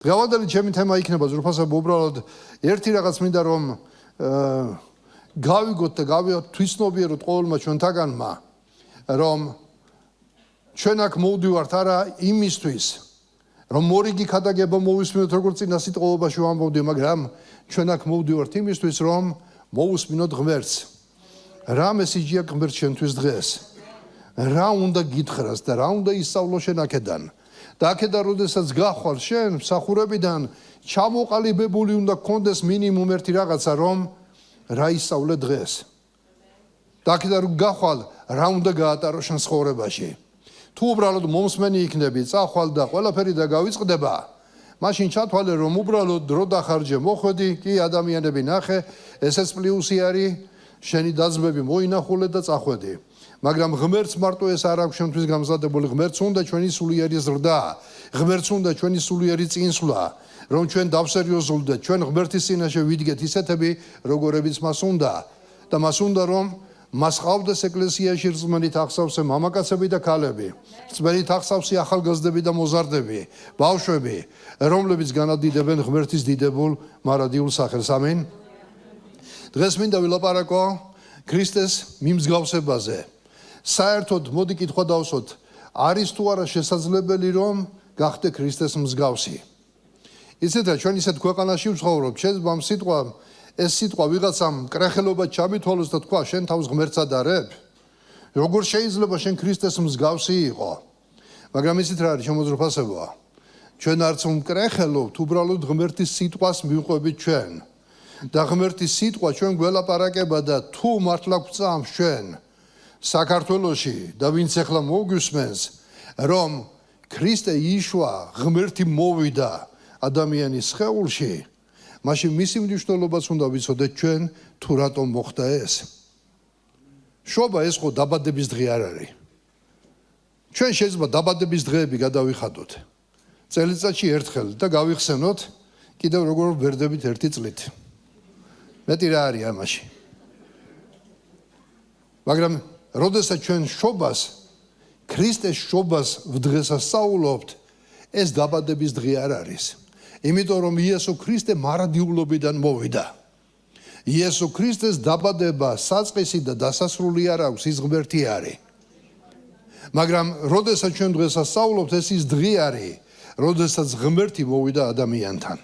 დღევანდელი ჩემი თემა იქნება ზურფასებო უბრალოდ ერთი რაღაც მინდა რომ გავიგოთ და გავთვითცნობიეროთ ყოველმა ჩვენთაგანმა რომ ჩვენ აქ მოვდივართ არა იმისთვის რომ მორიგი ქადაგება მოვისმინოთ როგორც წინა სიტყვაში ვამბობდი მაგრამ ჩვენ აქ მოვდივართ იმისთვის რომ მოვუსმინოთ ღმერთს რა მესიჯია ღმერთს ჩვენთვის დღეს რა უნდა გითხრას და რა უნდა ისწავლო შენ აქედან და აქედან როდესაც გახვალ შენ მსახურებიდან ჩამოყალიბებული უნდა გქონდეს მინიმუმ ერთი რაღაცა რომ რა ისწავლე დღეს და აქედან რომ გახვალ რა უნდა გაატარო შენ ცხოვრებაში თუ უბრალოდ მომსმენი იქნები წახვალ და ყველაფერი და გავიწყდება მაშინ ჩათვალე რომ უბრალოდ დრო დახარჯე მოხვედი კი ადამიანები ნახე ესეც პლუსი არის შენი დაძმები მოინახულე და წახვედი მაგრამ ღმერთს მარტო ეს არ აქვს ჩვენთვის გამზადებული ღმერთს უნდა ჩვენი სულიერი ზრდა ღმერთს უნდა ჩვენი სულიერი წინსვლა რომ ჩვენ დავსერიოზულდეთ ჩვენ ღმერთის წინაშე ვიდგეთ ისეთები როგორებიც მას უნდა და მას უნდა რომ მას ყავდეს ეკლესიაში რწმენი თახსავსე მამაკაცები და ქალები რწმენი თახსავსე ახალგაზრდები და მოზარდები ბავშვები რომლებიც განადიდებენ ღმერთის დიდებულ მარადიულ სახელს ამინ დღეს მინდა ვილაპარაკო ქრისტეს მიმსგავსებაზე საერთოდ მოდი კითხვა დავსვათ არის თუ არა შესაძლებელი რომ გახდე ქრისტეს მსგავსი იცით რა ჩვენ ისეთ ქვეყანაში ვცხოვრობ შეიძლება ამ სიტყვამ ეს სიტყვა ვიღაცამ კრეხელობა ჩამითვალოს და თქვა შენ თავს ღმერთს ადარებ როგორ შეიძლება შენ ქრისტეს მსგავსი იყო მაგრამ იცით რა არის შემოძრფასებოა ჩვენ არც ვკრეხელობთ უბრალოდ ღმერთის სიტყვას მივყვებით ჩვენ და ღმერთის სიტყვა ჩვენ გველაპარაკება და თუ მართლა გვწამს ჩვენ საქართველოში და ვინც ახლა მოგგვისმენს რომ ქრისტე იშვა ღმერთი მოვიდა ადამიანის სხეულში მაშინ მისი მნიშვნელობას უნდა ვიცოდეთ ჩვენ თუ რატომ მოხდა ეს შობა ეს ხო დაბადების დღე არ არის ჩვენ შეიძლება დაბადების დღეები გადავიხადოთ წელიწადში ერთხელ და გავიხსენოთ კიდევ როგორ ვერდებით ერთი წლით მეტი რა არის ამაში მაგრამ როდესაც ჩვენ შობას ქრისტეს შობას ვდღესასწაულობთ ეს დაბადების დღე არ არის იმიტომ რომ იესო ქრისტე მარადიულობიდან მოვიდა იესო ქრისტეს დაბადება საწყისი და დასასრული არ აქვს ის ღმერთი არის მაგრამ როდესაც ჩვენ დღესასწაულობთ ეს ის დღე არის როდესაც ღმერთი მოვიდა ადამიანთან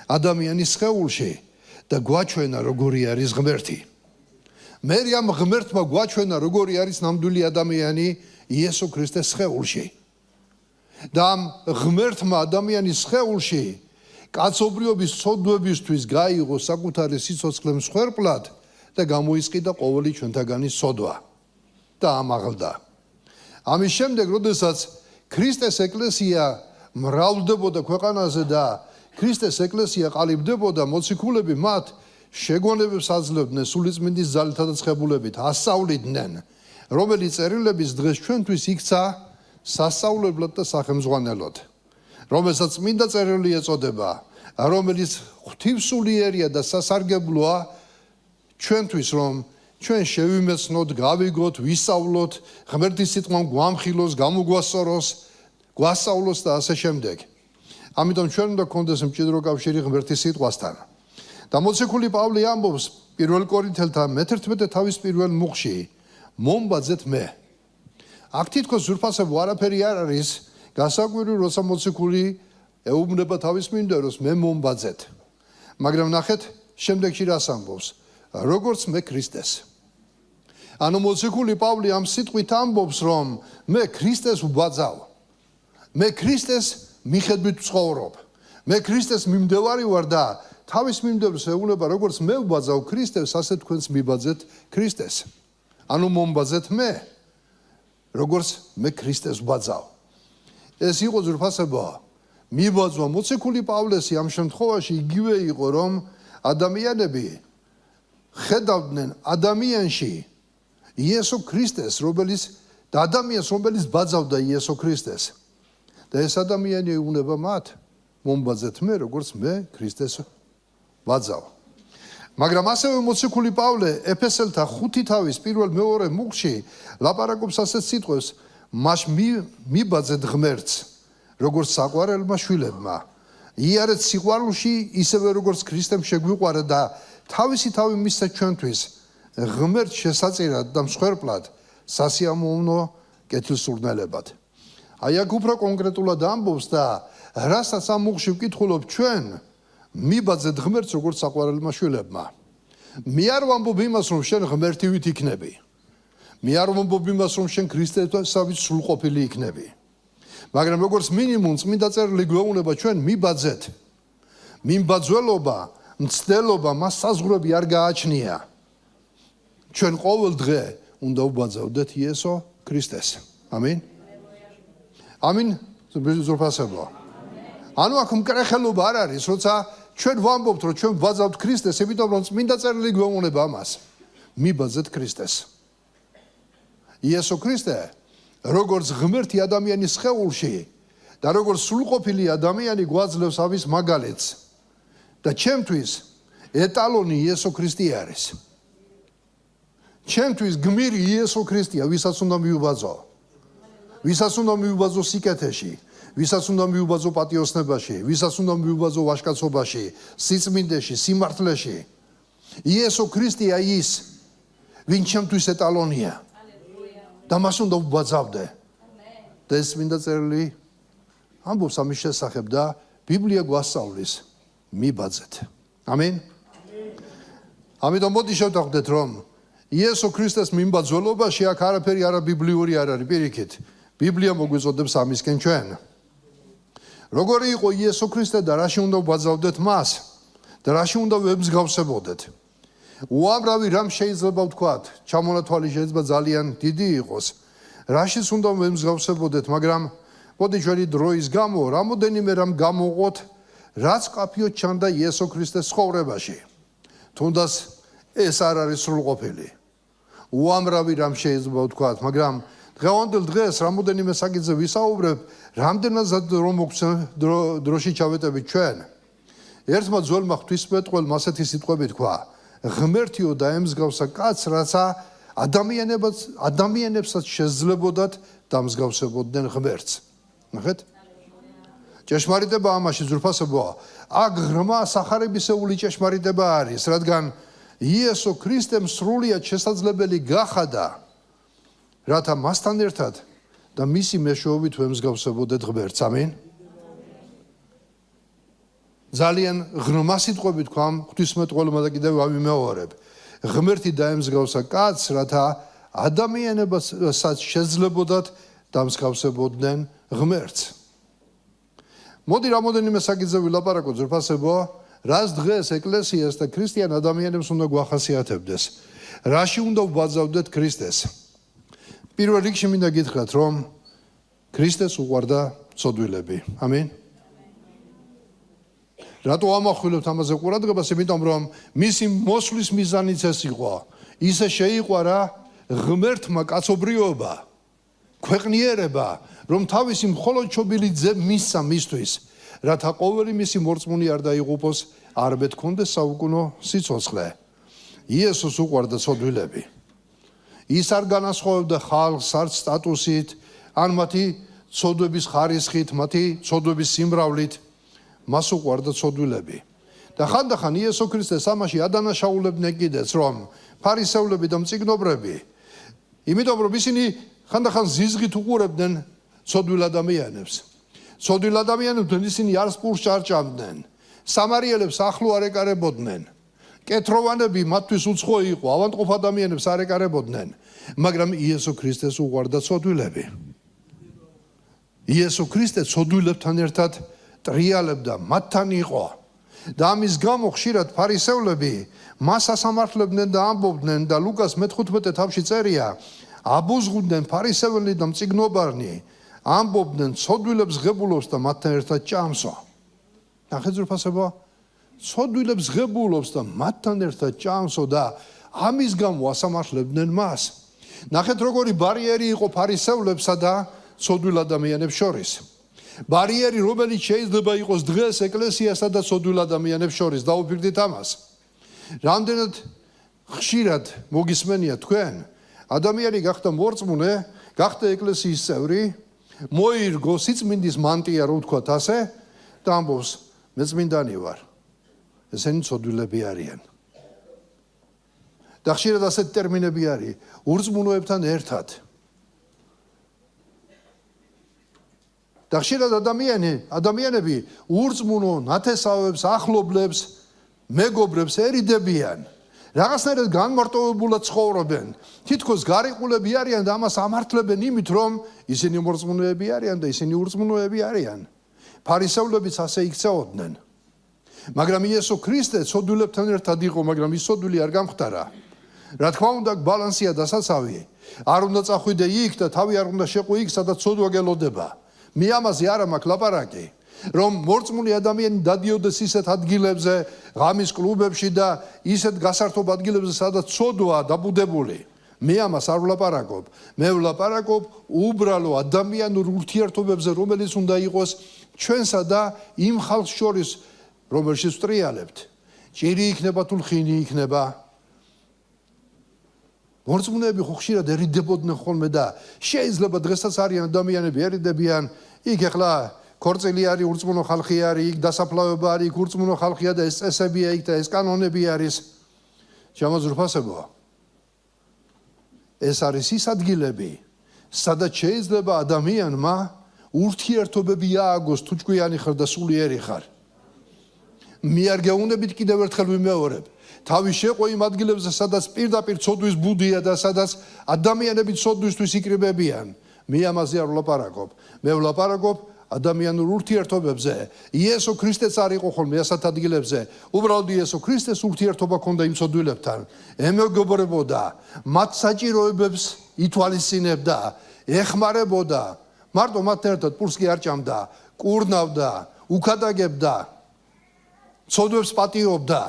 ადამიანის სხეულში და გვაჩვენა როგორი არის ღმერთი მე ამ ღმერთმა გვაჩვენა როგორი არის ნამდვილი ადამიანი იესო ქრისტეს სხეულში და ამ ღმერთმა ადამიანის სხეულში კაცობრიობის ცოდვებისთვის გაიღო საკუთარი სიცოცხლე მსხვერპლად და გამოისყიდა ყოველი ჩვენთაგანი სოდვა და ამაღლდა ამის შემდეგ როდესაც ქრისტეს ეკლესია მრავლდებოდა ქვეყანაზე და ქრისტეს ეკლესია ყალიბდებოდა მოციქულები მათ შეგონებებს აძლევდნენ სულიწმინდის ძალითა და ცხებულებით ასწავლიდნენ რომელიც წერილებიც დღეს ჩვენთვის იქცა სასწავლებლად და სახელმძღვანელოდ რომელსაც წმინდა წერილი ეწოდება რომელიც ღვთივსულიერია და სასარგებლოა ჩვენთვის რომ ჩვენ შევიმეცნოთ გავიგოთ ვისწავლოთ ღმერთის სიტყვა გვამხილოს გამოგვასწოროს გვასწავლოს და ასე შემდეგ ამიტომ ჩვენ უნდა გქონდეს მჭიდრო კავშირი ღმერთის სიტყვასთან და მოციქული პავლე ამბობს 1 კორინთელთა მე-11 თავის პირველ მუხში მომბაძეთ მე აქ თითქოს ზურფასებო არაფერი არ არის გასაკვირი როცა მოციქული ეუბნება თავის მიმდევროს მე მომბაძეთ მაგრამ ნახეთ შემდეგში რას ამბობს როგორც მე ქრისტეს ანუ მოციქული პავლე ამ სიტყვით ამბობს რომ მე ქრისტეს ვბაძავ მე ქრისტეს მიხედვით ვცხოვრობ მე ქრისტეს მიმდევარი ვარ და თავის მიმდევრს ეუბნება როგორც მე ვბაძავ ქრისტეს ასე თქვენც მიბაძეთ ქრისტეს ანუ მომბაძეთ მე როგორც მე ქრისტეს ვბაძავ ეს იყო ზურფასებო მიბაძვა მოციქული პავლესი ამ შემთხვევაში იგივე იყო რომ ადამიანები ხედავდნენ ადამიანში იესო ქრისტეს რომელიც და ადამიანს რომელიც ბაძავდა იესო ქრისტეს და ეს ადამიანი ეუბნება მათ მომბაძეთ მე როგორც მე ქრისტეს ბაძავ მაგრამ ასევე მოციქული პავლე ეფესელთა 5 თავის 1-2 მუხში ლაპარაკობს ასეთ სიტყვებს მას მიბაძეთ ღმერთს როგორც საყვარელმა შვილებმა იარეთ სიყვარულში ისევე როგორც ქრისტემ შეგვიყვარა და თავისი თავი მისცა ჩვენთვის ღმერთ შესაწირად და მსხვერპლად სასიამოვნო კეთილსურნელებად. აი აქ უფრო კონკრეტულად ამბობს და რასაც ამ მუხში ვკითხულობ ჩვენ მიბაძეთ ღმერთს როგორც საყვარელებმა შვილებმა. მე არ ვამბობ იმას რომ შენ ღმერთივით იქნები. მე არ ვამბობ იმას რომ შენ ქრისტესავით სრულყოფილი იქნები. მაგრამ როგორც მინიმუმ წმინდა წერილი გვეუბნება ჩვენ მიბაძეთ. მიმბაძველობა, მცდელობა მას საზღვრები არ გააჩნია. ჩვენ ყოველ დღე უნდა ვბაძავდეთ იესო ქრისტეს. ამინ. ამინ. ზურფასებო. ანუ აქ მკრეხელობა არ არის, როცა ჩვენ ვამბობთ რომ ჩვენ ვბაძავთ ქრისტეს, იმიტომ რომ წმინდა წერილი გვეუბნება ამას. მიბაძეთ ქრისტეს. იესო ქრისტე როგორც ღმერთი ადამიანის სხეულში და როგორც სრულყოფილი ადამიანი გვაძლევს ამის მაგალითს და ჩემთვის ეტალონი იესო ქრისტე არის. ჩემთვის გმირი იესო ქრისტეა, ვისაც უნდა მივუბაძო. ვისაც უნდა მივუბაძო სიკეთეში, ვისაც უნდა მივუბაძო პატიოსნებაში, ვისაც უნდა მივუბაძო ვაჟკაცობაში, სიწმინდეში, სიმართლეში. იესო ქრისტეა ის, ვინ ჩემთვის ეტალონია. და მას უნდა ვბაძავდე. და ეს მინდა წერილი ამბობს ამის შესახებ და ბიბლია გვასწავლის მიბაძეთ. ამინ. ამიტომ მოდი შევთანხმდეთ რომ იესო ქრისტეს მიმბაძველობაში აქ არაფერი არაბიბლიური არ არის პირიქით. ბიბლია მოგვიწოდებს ამისკენ ჩვენ. როგორი იყო იესო ქრისტე და რაში უნდა ვბაძავდეთ მას და რაში უნდა ვემსგავსებოდეთ. უამრავი რამ შეიძლება ვთქვათ, ჩამონათვალი შეიძლება ძალიან დიდი იყოს. რაშიც უნდა ვემსგავსებოდეთ, მაგრამ მოდი ჩვენი დროის გამო რამოდენიმე რამ გამოვყოთ, რაც კაფიოდ ჩანდა იესო ქრისტეს ცხოვრებაში. თუნდაც ეს არ არის სრულყოფილი. უამრავი რამ შეიძლება ვთქვათ, მაგრამ დღევანდელ დღეს რამოდენიმე საკითხზე ვისაუბრებ, რამდენადაც დროში ჩავეტებით ჩვენ. ერთმა ძველმა ღვთისმეტყველმა ასეთი სიტყვები თქვა: ღმერთიო დაემსგავსა კაცს, რაცა ადამიანებსაც შეძლებოდათ დამსგავსებოდნენ ღმერთს. ნახეთ? ჭეშმარიტება ამაში ზურფასებოა. აქ ღრმა სახარებისეული ჭეშმარიტება არის, რადგან იესო ქრისტემ სრულიად შესაძლებელი გახადა, რათა მასთან ერთად და მისი მეშვეობით ვემსგავსებოდეთ ღმერთს. ამინ. ძალიან ღრმა სიტყვები თქვა ღვთისმეტყველმა და კიდევ ავიმეორებ. ღმერთი დაემსგავსა კაცს, რათა ადამიანებსაც შეძლებოდათ დამსგავსებოდნენ ღმერთს. მოდი რამოდენიმე საკითხზე ვილაპარაკოთ ზურფასებო, რას დღეს ეკლესიას და ქრისტიან ადამიანებს უნდა გვახასიათებდეს. რაში უნდა ვბაძავდეთ ქრისტეს. პირველ რიგში მინდა გითხრათ, რომ ქრისტეს უყვარდა ცოდვილები. ამინ. რატო ამახვილებთ ამაზე ყურადღებას? იმიტომ რომ მისი მოსვლის მიზანიც ეს იყო. ისე შეიყვარა ღმერთმა კაცობრიობა, ქვეყნიერება, რომ თავისი მხოლოდ ჩობილი ძე მისცა მისთვის, რათა ყოველი მისი მორწმუნე არ დაიღუპოს, არ მეთქონდეს საუკუნო სიცოცხლე. იესოს უყვარდა ცოდვილები. ის არ განასხვავებდა ხალხს არც სტატუსით, ან მათი ცოდვების ხარისხით, მათი ცოდვების სიმრავლით. მას უყვარდა ცოდვილები. და ხანდახან იესო ქრისტეს ამაში ადანაშაულებდნენ კიდეც, რომ ფარისევლები და მწიგნობრები, იმიტომ რომ ისინი ხანდახან ზიზღით უყურებდნენ ცოდვილ ადამიანებს. ცოდვილ ადამიანებთან ისინი არს პურს არ ჭამდნენ. სამარიელებს ახლო არ ეკარებოდნენ. კეთროვანები მათთვის უცხო იყო, ავადმყოფ ადამიანებს არ ეკარებოდნენ, მაგრამ იესო ქრისტეს უყვარდა ცოდვილები. იესო ქრისტე ცოდვილებთან ერთად ტრიალებდა, მათთან იყო. და ამის გამო ხშირად ფარისევლები მას ასამართლებდნენ და ამბობდნენ და ლუკას მე-15 თავში წერია, აბუზღუდნენ ფარისეველი და მწიგნობარნი, ამბობდნენ ცოდვილებს ღებულობს და მათთან ერთად ჭამსო. ნახეთ ზურფასებო, ცოდვილებს ღებულობს და მათთან ერთად ჭამსო და ამის გამო ასამართლებდნენ მას. ნახეთ როგორი ბარიერი იყო ფარისევლებსა და ცოდვილ ადამიანებს შორის. ბარიერი, რომელიც შეიძლება იყოს დღეს ეკლესიასა და ცოდვილ ადამიანებს შორის. დაუფიქრდით ამას. რამდენად ხშირად მოგისმენია თქვენ, ადამიანი გახდა მორწმუნე, გახდა ეკლესიის წევრი, მოირგო სიწმინდის მანტია, რო ვთქვათ ასე, და ამბობს, მეწმინდანი ვარ. ესენი ცოდვილები არიან. და ხშირად ასეთი ტერმინები არის ურწმუნოებთან ერთად. და ხშირად ადამიანები ურწმუნო ნათესავებს, ახლობლებს, მეგობრებს ერიდებიან. რაღაცნაირად განმარტოვებულად ცხოვრობენ. თითქოს გარიყულები არიან და ამას ამართლებენ იმით, რომ ისინი მორწმუნეები არიან და ისინი ურწმუნოები არიან. ფარისევლებიც ასე იქცეოდნენ. მაგრამ იესო ქრისტე ცოდვილებთან ერთად იყო, მაგრამ ის ცოდვილი არ გამხდარა. რა თქმა უნდა, ბალანსია დასაცავი. არ უნდა წახვიდე იქ და თავი არ უნდა შეყვი იქ, სადაც ცოდვა გელოდება. მე ამაზე არ მაქვს ლაპარაკი. რომ მორწმუნე ადამიანი დადიოდეს ისეთ ადგილებზე, ღამის კლუბებში და ისეთ გასართობ ადგილებზე, სადაც ცოდვაა დაბუდებული. მე ამას არ ვლაპარაკობ. მე ვლაპარაკობ უბრალო ადამიანურ ურთიერთობებზე, რომელიც უნდა იყოს ჩვენსა და იმ ხალხს შორის, რომელშიც ვტრიალებთ. ჭირი იქნება თუ ლხინი იქნება. მორწმუნეები ხო ხშირად ერიდებოდნენ ხოლმე და შეიძლება დღესაც არიან ადამიანები ერიდებიან, იქ ახლა ქორწილი არის, ურწმუნო ხალხი არის, იქ დასაფლავება არის, იქ ურწმუნო ხალხია და ეს წესებია იქ და ეს კანონები არის. შემოძრფასებო. ეს არის ის ადგილები, სადაც შეიძლება ადამიანმა ურთიერთობები ააგოს თუ ჭკვიანი ხარ და სულიერი ხარ. მე არ გეუბნებით კიდევ ერთხელ ვიმეორებ. თავი შეყო იმ ადგილებზე, სადაც პირდაპირ ცოდვის ბუდია და სადაც ადამიანები ცოდვისთვის იკრიბებიან. მე ამაზე არ ვლაპარაკობ. მე ვლაპარაკობ ადამიანურ ურთიერთობებზე. იესო ქრისტეც არ იყო ხოლმე ასეთ ადგილებზე. უბრალოდ იესო ქრისტეს ურთიერთობა ჰქონდა იმ ცოდვილებთან. ემეგობრებოდა, მათ საჭიროებებს ითვალისწინებდა, ეხმარებოდა. მარტო მათთან ერთად პურს კი არ ჭამდა, კურნავდა, უქადაგებდა, ცოდვებს პატიობდა.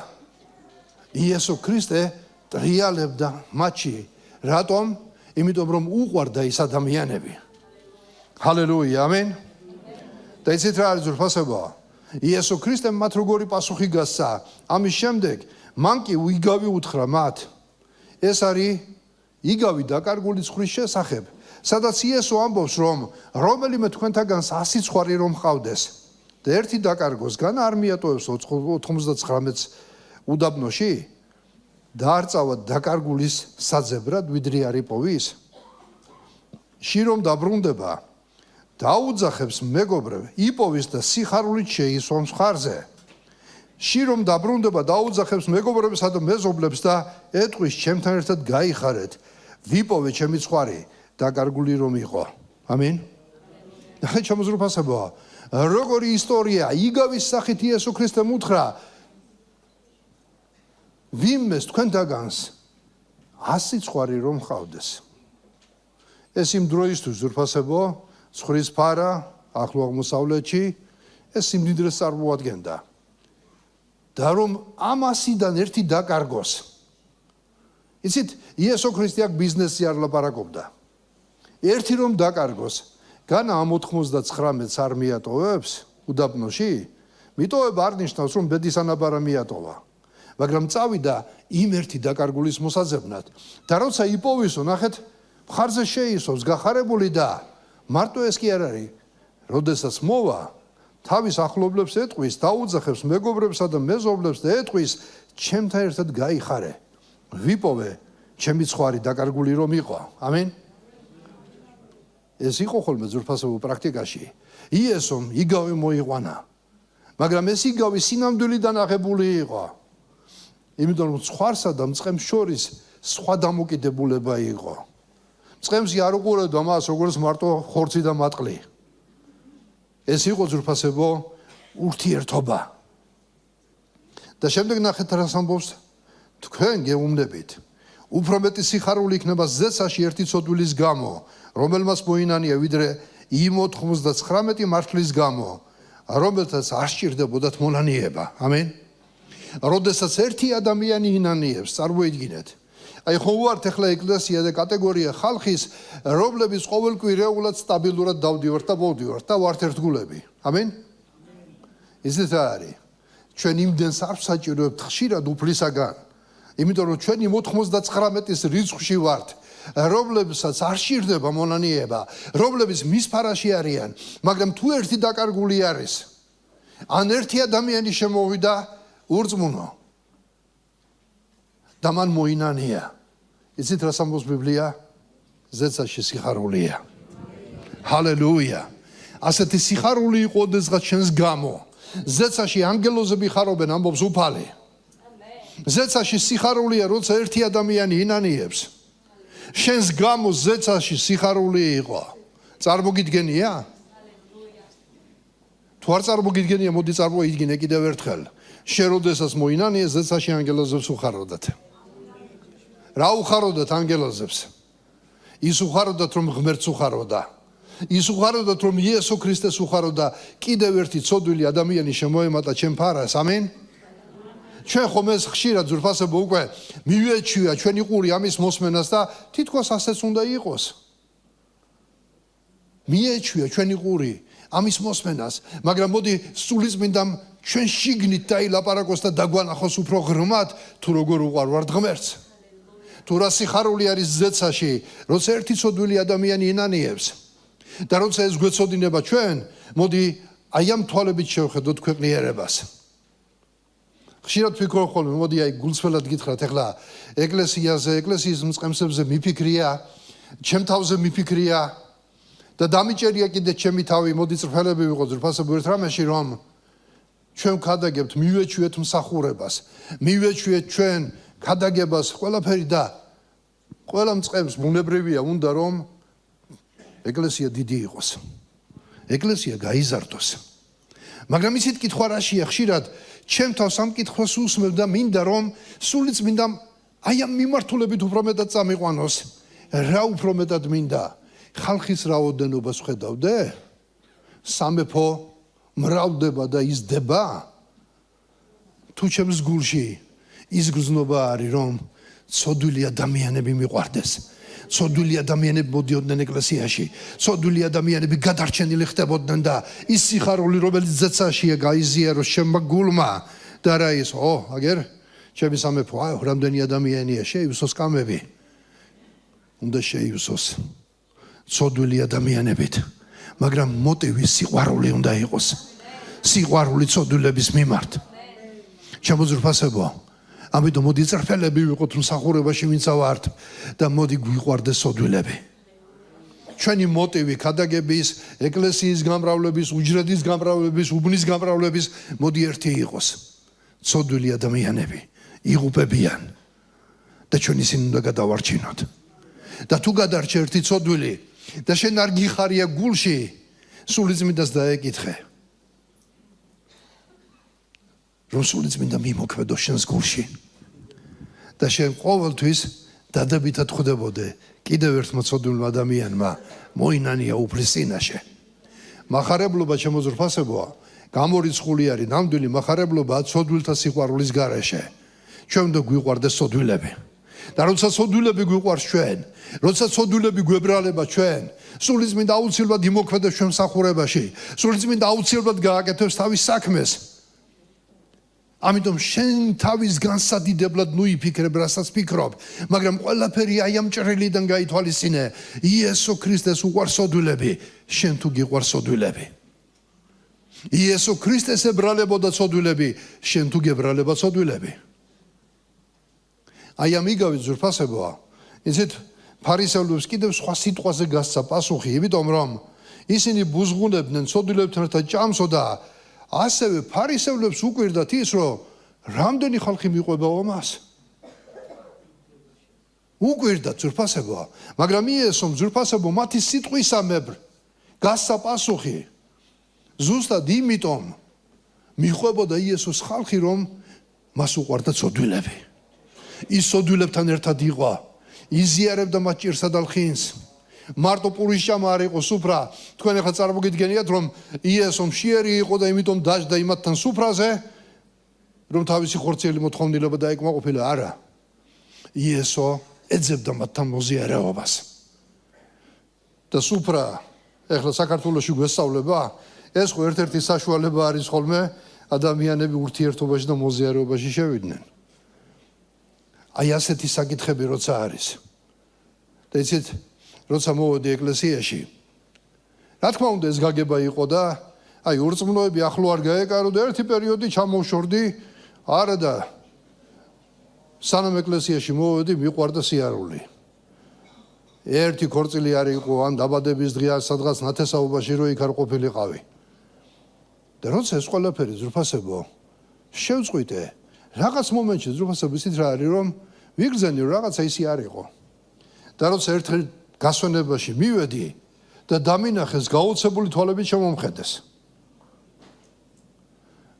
იესო ქრისტე ტრიალებდა მათში. რატომ? იმიტომ რომ უყვარდა ის ადამიანები. ჰალელუია, ამენ. და იცით რა არის ზურფასება? იესო ქრისტემ მათ როგორი პასუხი გასცა. ამის შემდეგ მან კი იგავი უთხრა მათ. ეს არის იგავი დაკარგული ცხრის შესახებ, სადაც იესო ამბობს, რომ რომელიმე თქვენთაგან 100 ცხვარი რომ ჰყავდეს და ერთი დაკარგოს, განა არ მიატოვებს 99-ს უდაბნოში და არ წავად დაკარგულის საძებრად, ვიდრე არ იპოვის. ში რომ დაბრუნდება, დაუძახებს მეგობრებ, იპოვის და სიხარულით შეისვამს ხარზე. ში რომ დაბრუნდება, დაუძახებს მეგობრებსა და მეზობლებს და ეტყვის, ჩემთან ერთად გაიხარეთ, ვიპოვე ჩემი ცხვარი, დაკარგული რომ იყო. ამინ. ახლა ჩამოზრუფასებოა. როგორი ისტორია, იგავის სახით იესო ქრისტემ უთხრა, ვინმეს თქვენთაგანს 100 ცხვარი რომ ჰყავდეს. ეს იმ დროისთვის ზურფასებო, ცხრის ფარა, ახლო აღმოსავლეთში, ეს სიმდიდრეს წარმოადგენდა. და რომ ამ 100-დან ერთი დაკარგოს. იცით, იესო ქრისტე აქ ბიზნესი არ ლაპარაკობდა. ერთი რომ დაკარგოს, განა ამ 99-ს არ მიატოვებს უდაბნოში, მიტოვება არ ნიშნავს, რომ ბედის ანაბარა მიატოვა. მაგრამ წავიდა იმ ერთი დაკარგულის მოსაძებნად. და როცა იპოვისო, ნახეთ, მხარზე შეისვავს გახარებული და მარტო ეს კი არ არის. როდესაც მოვა, თავის ახლობლებს ეტყვის, დაუძახებს მეგობრებსა და მეზობლებს და ეტყვის, ჩემთან ერთად გაიხარე. ვიპოვე, ჩემი ცხვარი დაკარგული რომ იყო. ამინ. ეს იყო ხოლმე ზურფასებო პრაქტიკაში. იესომ იგავი მოიყვანა. მაგრამ ეს იგავი სინამდვილიდან აღებული იყო. იმიტომ რომ ცხვარსა და მწყემს შორის სხვა დამოკიდებულება იყო. მწყემს არ უყურებდა მას როგორც მარტო ხორცი და მატყლი. ეს იყო ზურფასებო ურთიერთობა. და შემდეგ ნახეთ რას ამბობს, თქვენ გეუბნებით, უფრო მეტი სიხარული იქნება ზეცაში ერთი ცოდვილის გამო, რომელმაც მოინანია ვიდრე იმ 99 მართლის გამო, რომელთაც არ სჭირდებოდათ მონანიება. ამინ. როდესაც ერთი ადამიანი ინანიებს, წარმოიდგინეთ. აი ხო ვართ ახლა ეკლესია და კატეგორია ხალხის, რომლებიც ყოველკვირეულად სტაბილურად დავდივართ და მოვდივართ და ვართ ერთგულები. ამინ. ისეთ არის. ჩვენ იმდენს არ საჭიროებთ ხშირად უფლისაგან. იმიტომ რომ ჩვენ იმ 99-ის რიცხვში ვართ, რომლებსაც არ სჭირდება მონანიება, რომლებიც მის ფარაში არიან, მაგრამ თუ ერთი დაკარგული არის, ან ერთი ადამიანი შემოვიდა ურწმუნო და მან მოინანია. იცით რას ამბობს ბიბლია? ზეცაში სიხარულია. ჰალელუია. ასეთი სიხარული იყოდეს ჩვენს გამო. ზეცაში ანგელოზები ხარობენ, ამბობს უფალი. ზეცაში სიხარულია, როცა ერთი ადამიანი ინანიებს. შენს გამო ზეცაში სიხარული იყო. წარმოგიდგენია? თუ არ წარმოგიდგენია, მოდი წარმოიდგინე კიდევ ერთხელ. შენ როდესაც მოინანიე, ზეცაში ანგელოზებს უხაროდათ. რა უხაროდათ ანგელოზებს? ის უხაროდათ, რომ ღმერთს უხაროდა. ის უხაროდათ, რომ იესო ქრისტეს უხაროდა. კიდევ ერთი ცოდვილი ადამიანი შემოემატა ჩემ ფარას. ამენ. ჩვენ ხომ ეს ხშირად ძვირფასებო უკვე მივეჩვია ჩვენი ყური ამის მოსმენას და თითქოს ასეც უნდა იყოს. მიეჩვია ჩვენი ყური ამის მოსმენას, მაგრამ მოდი სულიწმინდამ ჩვენ შიგნით დაილაპარაკოს და დაგვანახოს უფრო ღრმად, თუ როგორ უყვარვართ ღმერთს. თუ რა სიხარული არის ზეცაში, როცა ერთი ცოდვილი ადამიანი ინანიებს და როცა ეს გვეცოდინება ჩვენ, მოდი აი ამ თვალებით შევხედოთ ქვეყნიერებას. ხშირად ვფიქრობ ხოლმე, მოდი აი გულწრფელად გითხრათ, ეხლა ეკლესიაზე, ეკლესიის მწყემსებზე მიფიქრია, ჩემ თავზე მიფიქრია და დამიჭერია კიდე ჩემი თავი, მოდი წრფელები ვიყოთ ძვირფასებო ერთ რამეში, რომ ჩვენ ვქადაგებთ, მივეჩვიეთ მსახურებას, მივეჩვიეთ ჩვენ ქადაგებას, ყველაფერი და ყველა მწყემს ბუნებრივია უნდა რომ ეკლესია დიდი იყოს. ეკლესია გაიზარდოს. მაგრამ ისეთ კითხვა რაშია ხშირად ჩემ თავს ამ კითხვას უსმევ და მინდა რომ სულიწმინდამ აი ამ მიმართულებით უფრო მეტად წამიყვანოს. რა უფრო მეტად მინდა? ხალხის რაოდენობას ხედავდე? სამეფო მრავლდება და იზრდება? თუ ჩემს გულში ის გრძნობა არის რომ ცოდვილი ადამიანები მიყვარდეს. ცოდვილი ადამიანები მოდიოდნენ ეკლესიაში, ცოდვილი ადამიანები გადარჩენილი ხდებოდნენ და ის სიხარული რომელიც ზეცაშია გაიზიაროს ჩემმა გულმა და რა ის, აგერ ჩემი სამეფო, რამდენი ადამიანია შეივსოს კამები. უნდა შეივსოს ცოდვილი ადამიანებით, მაგრამ მოტივი სიყვარული უნდა იყოს. სიყვარული ცოდვილების მიმართ. შემოძრფასებო ამიტომ მოდი წრფელები ვიყოთ მსახურებაში ვინცა ვართ და მოდი გვიყვარდეს ცოდვილები. ჩვენი მოტივი ქადაგების, ეკლესიის გამრავლების, უჯრედის გამრავლების, უბნის გამრავლების მოდი ერთი იყოს. ცოდვილი ადამიანები იღუპებიან და ჩვენ ისინი უნდა გადავარჩინოთ. და თუ გადარჩე ერთი ცოდვილი და შენ არ გიხარია გულში, სულიწმინდას დაეკითხე. რომ სულიწმინდა მიმოქმედო შენს გულში და შენ ყოველთვის დადებითად ხვდებოდე კიდევ ერთმა ცოდვილმა ადამიანმა მოინანია უფლის წინაშე. მახარებლობა შემოძრფასებოა, გამორიცხული არის ნამდვილი მახარებლობა ცოდვილთა სიყვარულის გარეშე. ჩვენ უნდა გვიყვარდეს ცოდვილები. და როცა ცოდვილები გვიყვარს ჩვენ, როცა ცოდვილები გვებრალება ჩვენ, სულიწმინდა აუცილებლად იმოქმედებს ჩვენ მსახურებაში, სულიწმინდა აუცილებლად გააკეთებს თავის საქმეს. ამიტომ შენ თავის განსადიდებლად ნუ იფიქრებ, რასაც ფიქრობ, მაგრამ ყველაფერი აი ამ ჭრილიდან გაითვალისწინე. იესო ქრისტეს უყვარს ცოდვილები, შენ თუ გიყვარს ცოდვილები. იესო ქრისტეს ებრალებოდა ცოდვილები, შენ თუ გებრალება ცოდვილები. აი ამ იგავით ძვირფასებოა. იცით, ფარისევლებს კიდევ სხვა სიტყვაზე გასცა პასუხი, იმიტომ რომ ისინი ბუზღუნებდნენ ცოდვილებთან ერთად ჭამსო და ასევე ფარისევლებს უკვირდათ ის, რომ რამდენი ხალხი მიყვება ომას. უკვირდათ ძვირფასებოა, მაგრამ იესომ ძვირფასებო მათი სიტყვისამებრ გასცა პასუხი. ზუსტად იმიტომ მიყვებოდა იესოს ხალხი, რომ მას უყვარდა ცოდვილები. ის ცოდვილებთან ერთად იყო, იზიარებდა მათ ჭირსა და ლხინს. მარტო პურის ჭამა არ იყო სუფრა. თქვენ ახლა წარმოგიდგენიათ რომ იესო მშიერი იყო და იმიტომ დაждდა იმათთან სუფრაზე, რომ თავისი ხორციელი მოთხოვნილება დაეკმაყოფილა. არა. იესო ეძებდა მათთან მოზიარეობას. და სუფრა ახლა საქართველოში გვესწავლება, ეს ხო ერთ-ერთი საშუალება არის ხოლმე ადამიანები ურთიერთობაში და მოზიარეობაში შევიდნენ. აი ასეთი საკითხები როცა არის. და იცით როცა მოვედი ეკლესიაში, რა თქმა უნდა ეს გაგება იყო და აი ურწმუნოები ახლო არ გაეკარო და ერთი პერიოდი ჩამოვშორდი, არა და სანამ ეკლესიაში მოვედი, მიყვარდა სიარული. ერთი ქორწილი არ იყო, ან დაბადების დღეა სადღაც ნათესაობაში რო იქ არ ყოფილიყავი. და როცა ეს ყველაფერი ძრუფასებო შევწყვიტე, რაღაც მომენტში ძრუფასებო ისიც რა არის, რომ ვიგრძენი რომ რაღაცა ისი არ იყო. და როცა ერთხელ გასვენებაში მივედი და დამინახეს გაოცებული თვალებით შემომხედეს.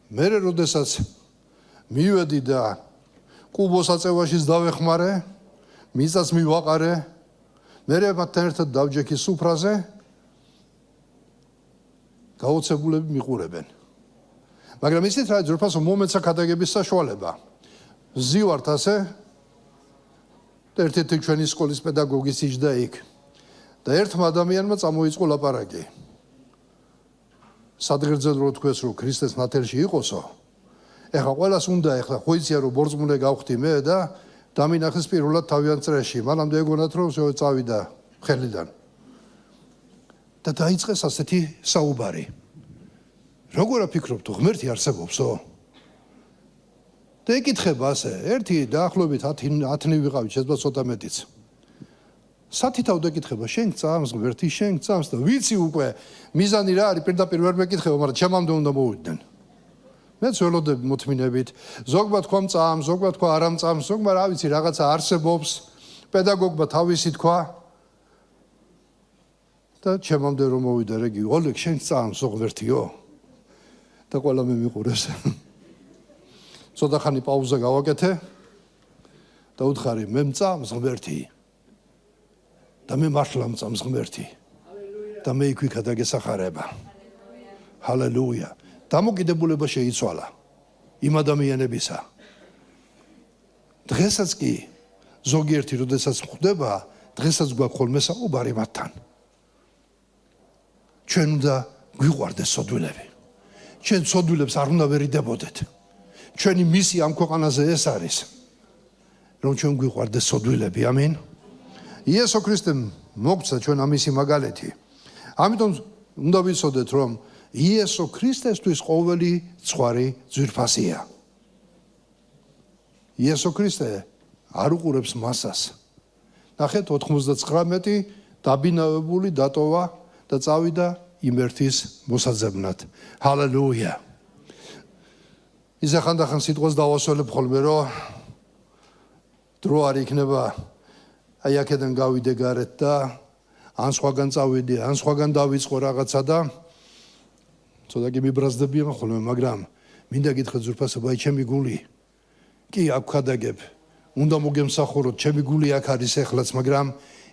მერე როდესაც მივედი და კუბოს აწევაშიც დავეხმარე, მიწას მივაყარე, მერე მათთან ერთად დავჯექი სუფრაზე, გაოცებულები მიყურებენ. მაგრამ ისეთ რა ძრუფასო მომენტსა ქადაგების საშუალება. ზივართ ასე და ერთ-ერთი ჩვენი სკოლის პედაგოგის იჯდა იქ. და ერთმა ადამიანმა წამოიწყო ლაპარაკი. სადღერძელო რო თქვეს რომ ქრისტეს ნათელში იყოსო. ეხლა ყველას უნდა ეხლა ხო იცია რომ ბორწმუნე გავხდი მე და დამინახეს პირველად თავიანთ წრეში. მანამდე ეგონათ რომ წავიდა ხელიდან. და დაიწყეს ასეთი საუბარი. როგორ აფიქრობ თუ ღმერთი არსებობსო? და ეკითხება ასე, ერთი დაახლოებით 10 ვიყავით, შესაძლოა ცოტა მეტიც. სათითაოდ ეკითხება, შენ წამს ღმერთი, შენ წამს და ვიცი უკვე მიზანი რა არის, პირდაპირ ვერ მეკითხება, მაგრამ ჩემამდე უნდა მოვიდნენ. მეც ველოდები მოთმინებით, ზოგმა თქვა წამს, ზოგმა თქვა არ წამს, ზოგმა რა ვიცი, რაღაცა არსებობს, პედაგოგმა თავისი თქვა და ჩემამდე რომ მოვიდა რეგი, ოლეგ შენ წამს ღმერთიო? და ყველა მე მიყურებს. ცოტა ხანი პაუზა გავაკეთე და უთხარი, მე მწამს ღმერთი. და მე მართლა მწამს ღმერთი. და მე იქ ვიქა დაგესახარება. ჰალელუია. დამოკიდებულება შეიცვალა იმ ადამიანებისა. დღესაც კი ზოგიერთი როდესაც ხვდება, დღესაც გვაქვს ხოლმე საუბარი მათთან. ჩვენ უნდა გვიყვარდეს სოდვილები. ჩვენ სოდვილებს არ უნდა ვერიდებოდეთ. ჩვენი მისია ამ ქვეყანაზე ეს არის, რომ ჩვენ გვიყვარდეს სოდვილები. ამინ. იესო ქრისტემ მოგცა ჩვენ ამისი მაგალითი. ამიტომ უნდა ვიცოდეთ, რომ იესო ქრისტესთვის ყოველი ცხვარი ძვირფასია. იესო ქრისტე არ უყურებს მასას. ნახეთ 99 დაბინავებული დატოვა და წავიდა იმერთის მოსაძებნად. ჰალელუია. ისა ხანდახან სიტყვას დავასრულებ ხოლმე, რომ დრო არ იქნება აი აქედან გავიდე გარეთ და ან სხვაგან წავიდე, ან სხვაგან დავიწყო რაღაცა და ცოტა კი მიბრაზდებიან ხოლმე, მაგრამ მინდა გითხრათ ძვირფასებო, აი ჩემი გული კი აქ ხადაგებ, უნდა მოგემსახუროთ, ჩემი გული აქ არის ეხლაც, მაგრამ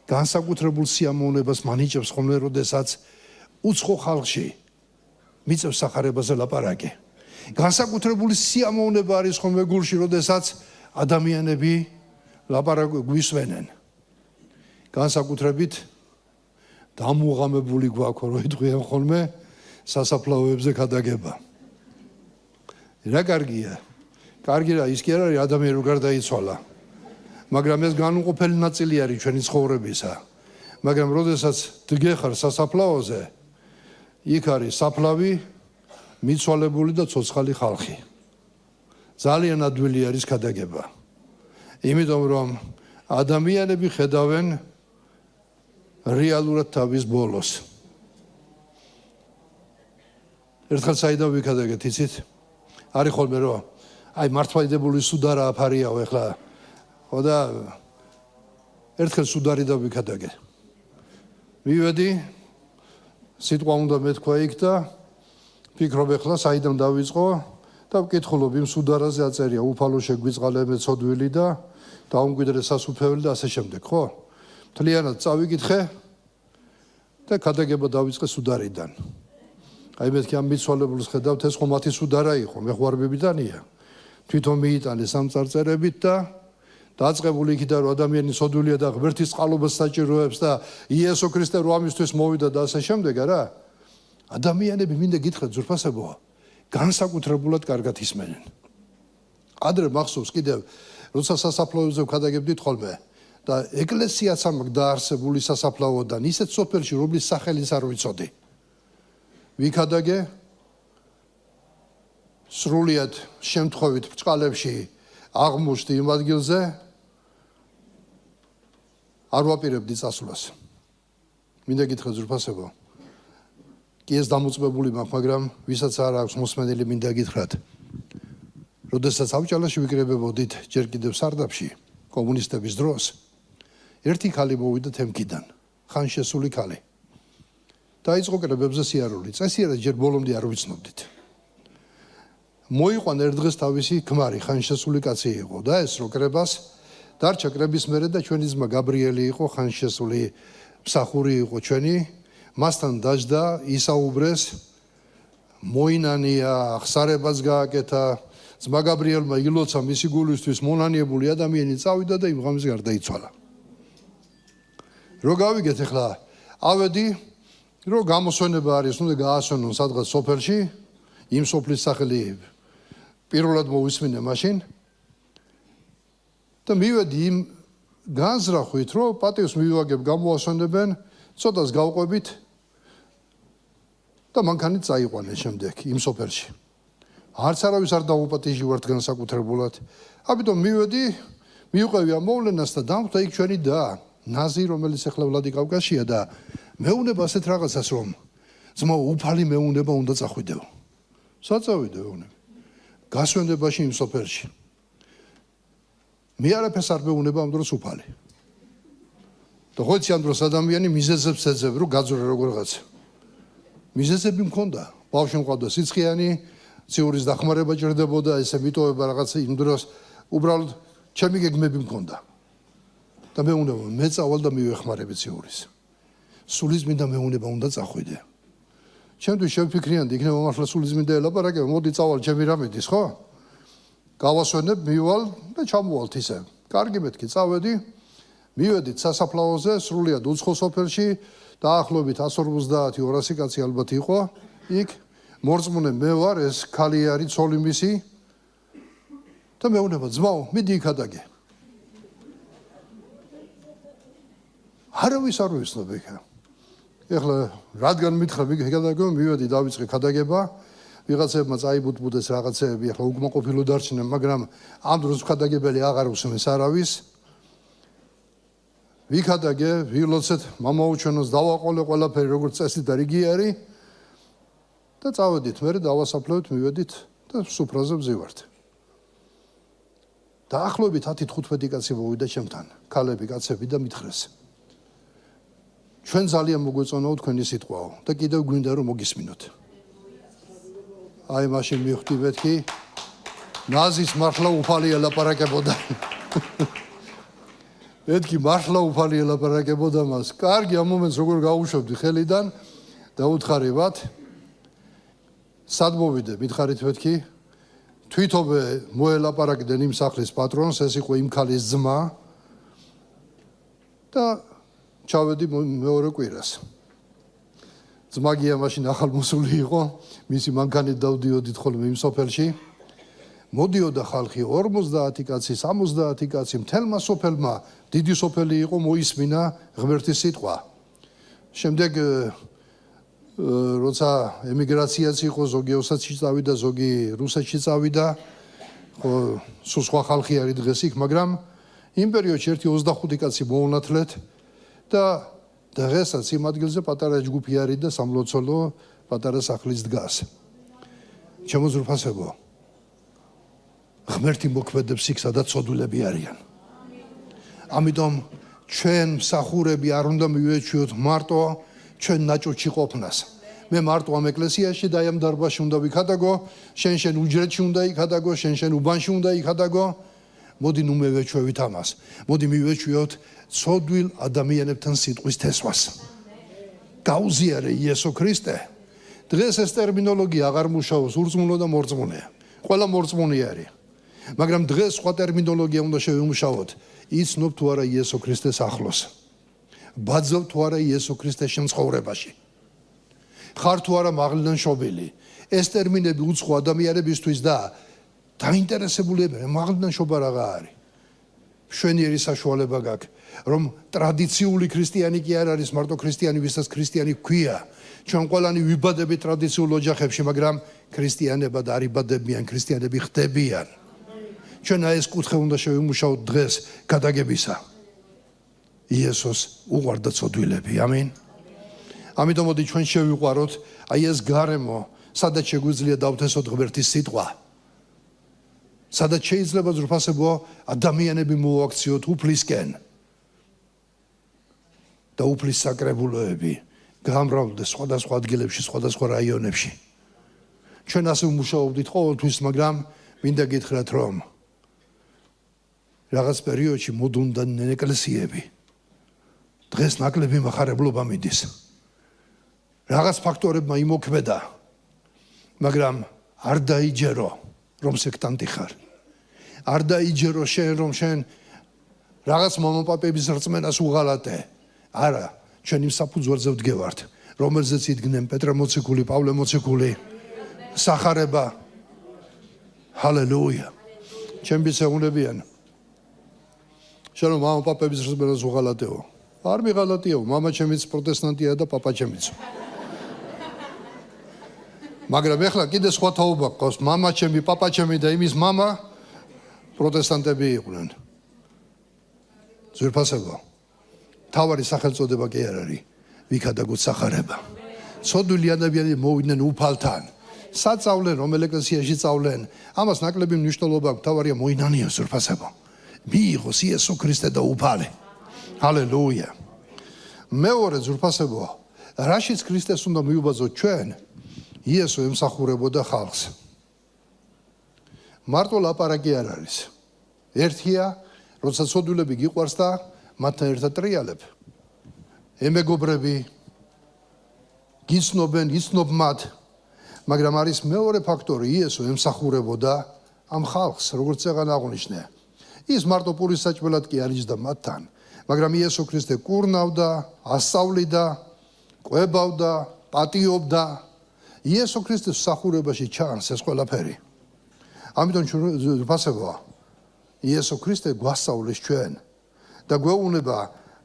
განსაკუთრებულ სიამოვნებას მანიჭებს ხოლმე, როდესაც უცხო ხალხში მიწევს სახარებაზე ლაპარაკი. განსაკუთრებული სიამოვნება არის ხოლმე გულში, როდესაც ადამიანები ლაპარაკი გვისვენენ. განსაკუთრებით დამუღამებული გვაქვს, რომ იტყვიან ხოლმე სასაფლაოებზე ქადაგება. რა კარგია? კარგი რა, ის კი არ არის ადამიანი რო გარდაიცვალა. მაგრამ ეს განუყოფელი ნაწილი არის ჩვენი ცხოვრებისა. მაგრამ როდესაც დგეხარ სასაფლაოზე, იქ არის საფლავი, მიცვალებული და ცოცხალი ხალხი. ძალიან ადვილი არის ქადაგება. იმიტომ რომ ადამიანები ხედავენ რეალურად თავის ბოლოს. ერთხელ საიდან ვიქადაგეთ, იცით? არის ხოლმე რომ აი მართლმადიდებლური სუდარა აფარიაო ეხლა. ხო და ერთხელ სუდარი დავიქადაგე. მივედი, სიტყვა უნდა მეთქვა იქ და ფიქრობ ეხლა საიდან დავიწყო და ვკითხულობ იმ სუდარაზე აწერია უფალო შეგვიწყალე მეცოდვილი და დაუმკვიდრე სასუფეველი და ასე შემდეგ, ხო? მთლიანად წავიკითხე და ქადაგება დავიწყე სუდარიდან. აი მეთქი ამ მიცვალებულს ხედავთ, ეს ხომ მათი სუდარა იყო, მე ხვარბებიდანია. თვითონ მიიტანეს ამ წარწერებით და დაწყებული იქიდან რომ ადამიანი სოდვილია და ღმერთის წყალობას საჭიროებს და იესო ქრისტე რომ ამისთვის მოვიდა და ასე შემდეგ, არა? ადამიანები მინდა გითხრათ ძვირფასებო, განსაკუთრებულად კარგად ისმენენ. ადრე მახსოვს კიდევ, როცა სასაფლაოზე ვქადაგებდით ხოლმე და ეკლესიაც ამ დაარსებული სასაფლაოდან ისეთ სოფელში, რომლის სახელიც არ ვიცოდი. ვიქადაგე სრულიად შემთხვევით ბრწყალებში აღმოჩნდი იმ ადგილზე არ ვაპირებდი წასვლას. მინდა გითხრათ ზურფასებო, კი ეს დამოწმებული მაქვს, მაგრამ ვისაც არ აქვს მოსმენელი, მინდა გითხრათ. როდესაც ავჭალაში ვიკრებებოდით ჯერ კიდევ სარდაფში, კომუნისტების დროს, ერთი ქალი მოვიდა თემკიდან, ხანშესული ქალი. დაიწყო კრებებზე სიარული. წესიერად ჯერ ბოლომდე არ ვიცნობდით. მოიყვანა ერთ დღეს თავისი ქმარი, ხანშესული კაცი იყო და ეს რო კრებას დარჩა კრების მერე და ჩვენი ძმა გაბრიელი იყო, ხანშესული მსახური იყო ჩვენი, მასთან დაჯდა, ისაუბრეს, მოინანია, ხსარებას გააკეთა, ძმა გაბრიელმა ილოცა მისი გულისთვის მონანიებული ადამიანი წავიდა და იმ ღამეს გარდაიცვალა. რო გავიგეთ ახლა, ავედი, რო გამოსვენება არის, უნდა გაასვენონ სადღაც სოფელში, იმ სოფლის სახელი პირველად მოვისმინე მაშინ და მივედი იმ განზრახვით, რომ პატივს მივაგებ, გამოასვენებენ, ცოტას გავყვებით და მანქანით წაიყვანეს შემდეგ იმ სოფელში. არც არავის არ დაუპატიჟივართ განსაკუთრებულად. ამიტომ მივედი, მივყვევი ამ მოვლენას და დამხვდა იქ ჩვენი და ნაზი, რომელიც ახლა ვლადიკავკაზია და მეუნება ასეთ რაღაცას, რომ ძმა უფალი მეუნება უნდა წახვიდეო. საწავიდე მეუნება. გასვენებაში იმ სოფელში. მე არაფერს არ მეუნება ამ დროს უფალი. და ხოიცი ამ დროს ადამიანი მიზეზებს ეძებ, რომ გაძვრე როგორღაც. მიზეზები მქონდა. ბავშვი მყავდა სიცხიანი, ციურის დახმარება ჭირდებოდა, ესე მიტოვება რაღაცა იმ დროს უბრალოდ ჩემი გეგმები მქონდა. და მეუნება მე წავალ და მივეხმარები ციურის. სულიზმინდა მეუნება უნდა წახვიდე. ჩემთვის შევფიქრიანდი, იქნება მართლა სულიზმინდა ელაპარაკება, მოდი წავალ ჩემი რამედის, ხო? გავასვენებ, მივალ და ჩამოვალთ ისე. კარგი მეთქი, წავედი, მივედით სასაფლაოზე, სრულიად უცხო სოფელში, დაახლოებით 150-200 კაცი ალბათ იყო. იქ მორწმუნე მე ვარ, ეს ქალი არის, ცოლი მისი. და მეუნება, ძმაო, მიდი იქ ადაგე. არავის არ ვიცნობ იქ. ეხლა რადგან მითხრა მიგადაგო, მივედი დავიწყე ქადაგება. ვიღაცებმა წაიბუთბუდეს რაღაცეები, ახლა უკმაყოფილო დარჩნენ, მაგრამ ამ დროს ქადაგებელი აღარ უსმენს არავის. ვიქადაგე, ვილოცეთ, მამაუჩვენოს დავაყოლე ყველაფერი როგორც წესით და რიგი არის და წავედით, მერე დავასაფლავეთ, მივედით და სუფრაზე ვზივართ. დაახლოებით 10-15 კაცი მოვიდა ჩემთან, ქალები, კაცები და მითხრეს. ჩვენ ძალიან მოგვეწონაო თქვენი სიტყვაო და კიდევ გვინდა რომ მოგისმინოთ. აი მაშინ მივხვდი მეთქი ნაზის მართლა უფალი ელაპარაკებოდა. მეთქი მართლა უფალი ელაპარაკებოდა მას. კარგი ამ მომენტს როგორ გაუშვებდი ხელიდან და უთხარივად სად მოვიდე, მითხარით მეთქი თვითობე მოელაპარაკდნენ იმ სახლის პატრონს, ეს იყო იმ ქალის ძმა და ჩავედი მეორე კვირას. ძმაგია მაშინ ახალმოსული იყო, მისი მანქანით დავდიოდით ხოლმე იმ სოფელში. მოდიოდა ხალხი 50 კაცი, 70 კაცი, მთელმა სოფელმა, დიდი სოფელი იყო, მოისმინა ღმერთის სიტყვა. შემდეგ როცა ემიგრაციაც იყო, ზოგი ოსეთში წავიდა, ზოგი რუსეთში წავიდა, ხო სხვა ხალხი არის დღეს იქ, მაგრამ იმ პერიოდში ერთი 25 კაცი მოუნათლეთ და დღესაც იმ ადგილზე პატარა ჯგუფი არის და სამლოცველო პატარა სახლიც დგას. ჩემო ზრუფასებო, ღმერთი მოქმედებს იქ, სადაც ცოდვილები არიან. ამიტომ ჩვენ მსახურები არ უნდა მივეჩვიოთ მარტო ჩვენ ნაჭუჭი ყოფნას. მე მარტო ამ ეკლესიაში და ამ დარბაზში უნდა ვიქადაგო, შენ უჯრედში უნდა იქადაგო, შენ უბანში უნდა იქადაგო. მოდი ნუ მივეჩვევით ამას. მოდი მივეჩვიოთ ცოდვილ ადამიანებთან სიტყვის თესვას. გაუზიარე იესო ქრისტე. დღეს ეს ტერმინოლოგია აღარ მუშაობს, ურწმუნო და მორწმუნეა. ყველა მორწმუნე არის. მაგრამ დღეს სხვა ტერმინოლოგია უნდა შევიმუშაოთ. იცნობ თუ არა იესო ქრისტეს ახლოს. ბაძავ თუ არა იესო ქრისტეს შენ ცხოვრებაში. ხარ თუ არა მაღლიდან შობილი. ეს ტერმინები უცხო ადამიანებისთვის და დაინტერესებულებია, მაღლიდან შობა რაღა არის. მშვენიერი საშუალება გაქვს, რომ ტრადიციული ქრისტიანი კი არ არის მარტო ქრისტიანი, ვისაც ქრისტიანი გვქვია. ჩვენ ყველანი ვიბადებით ტრადიციულ ოჯახებში, მაგრამ ქრისტიანება და არ იბადებიან, ქრისტიანები ხდებიან. ჩვენ ეს კუთხე უნდა შევიმუშაოთ დღეს გადაგებისა. იესოს უყვარდა ცოდვილები. ამინ. ამიტომ მოდი ჩვენ შევიყვაროთ აი ეს გარემო, სადაც შეგვიძლია დავთესოთ ღმერთის სიტყვა. სადაც შეიძლება ზრფასებო ადამიანები მოაქციოთ უფლისკენ. და უფლის საკრებულოები გამრავლდეს სხვადასხვა ადგილებში, სხვადასხვა რაიონებში. ჩვენ ასე ვმუშაობდით ყოველთვის, მაგრამ მინდა გითხრათ, რომ რაღაც პერიოდში მოდუნდნენ ეკლესიები. დღეს ნაკლები მახარებლობა მიდის. რაღაც ფაქტორებმა იმოქმედა, მაგრამ არ დაიჯერო, რომ სექტანტი ხარ. არ დაიჯერო შენ, რომ შენ რაღაც მამაპაპების რწმენას უღალატე. არა, ჩვენ იმ საფუძველზე ვდგევართ, რომელზეც იდგნენ პეტრე მოციქული, პავლე მოციქული, სახარება. ჰალელუია. ჩემი შეუნებიან. შენ მამაპაპების რწმენას უღალატეო. არ მიღალატიო, მამა ჩემიც პროტესტანტია და პაპა ჩემიც. მაგრამ ეხლა კიდე სხვა თაობა გყავს, მამა ჩემი, პაპა ჩემი და იმის მამა პროტესტანტები იყვნენ. ძვირფასებო. თავარი სახელწოდება კი არ არის, ვიქადაგოთ სახარება. ცოდვილი ადამიანები მოვიდნენ უფალთან. საწავლენ, რომელ ეკლესიაში წავლენ, ამას ნაკლები მნიშვნელობა აქვს, თავარია მოინანიოს ძვირფასებო. მიიღოს იესო ქრისტე და უფალი. ჰალელუია. მეორე ძვირფასებო, რაშიც ქრისტეს უნდა მიუბაძოთ ჩვენ, იესო ემსახურებოდა ხალხს. მარტო ლაპარაკი არ არის. ერთია, როცა ცოდვილები გიყვარს და მათთან ერთად ტრიალებ. ემეგობრები გიცნობენ, იცნობ მათ, მაგრამ არის მეორე ფაქტორი, იესო ემსახურებოდა ამ ხალხს, როგორც წეგან აღნიშნე. ის მარტო პურის საჭმელად კი არ იჯდა მათთან, მაგრამ იესო ქრისტე კურნავდა, ასწავლიდა, ყვებავდა, პატიობდა. იესო ქრისტეს მსახურებაში ჩანს ეს ყველაფერი. ამიტომ ჩვენ ვფასებოა, იესო ქრისტე გვასწავლის ჩვენ და გვეუბნება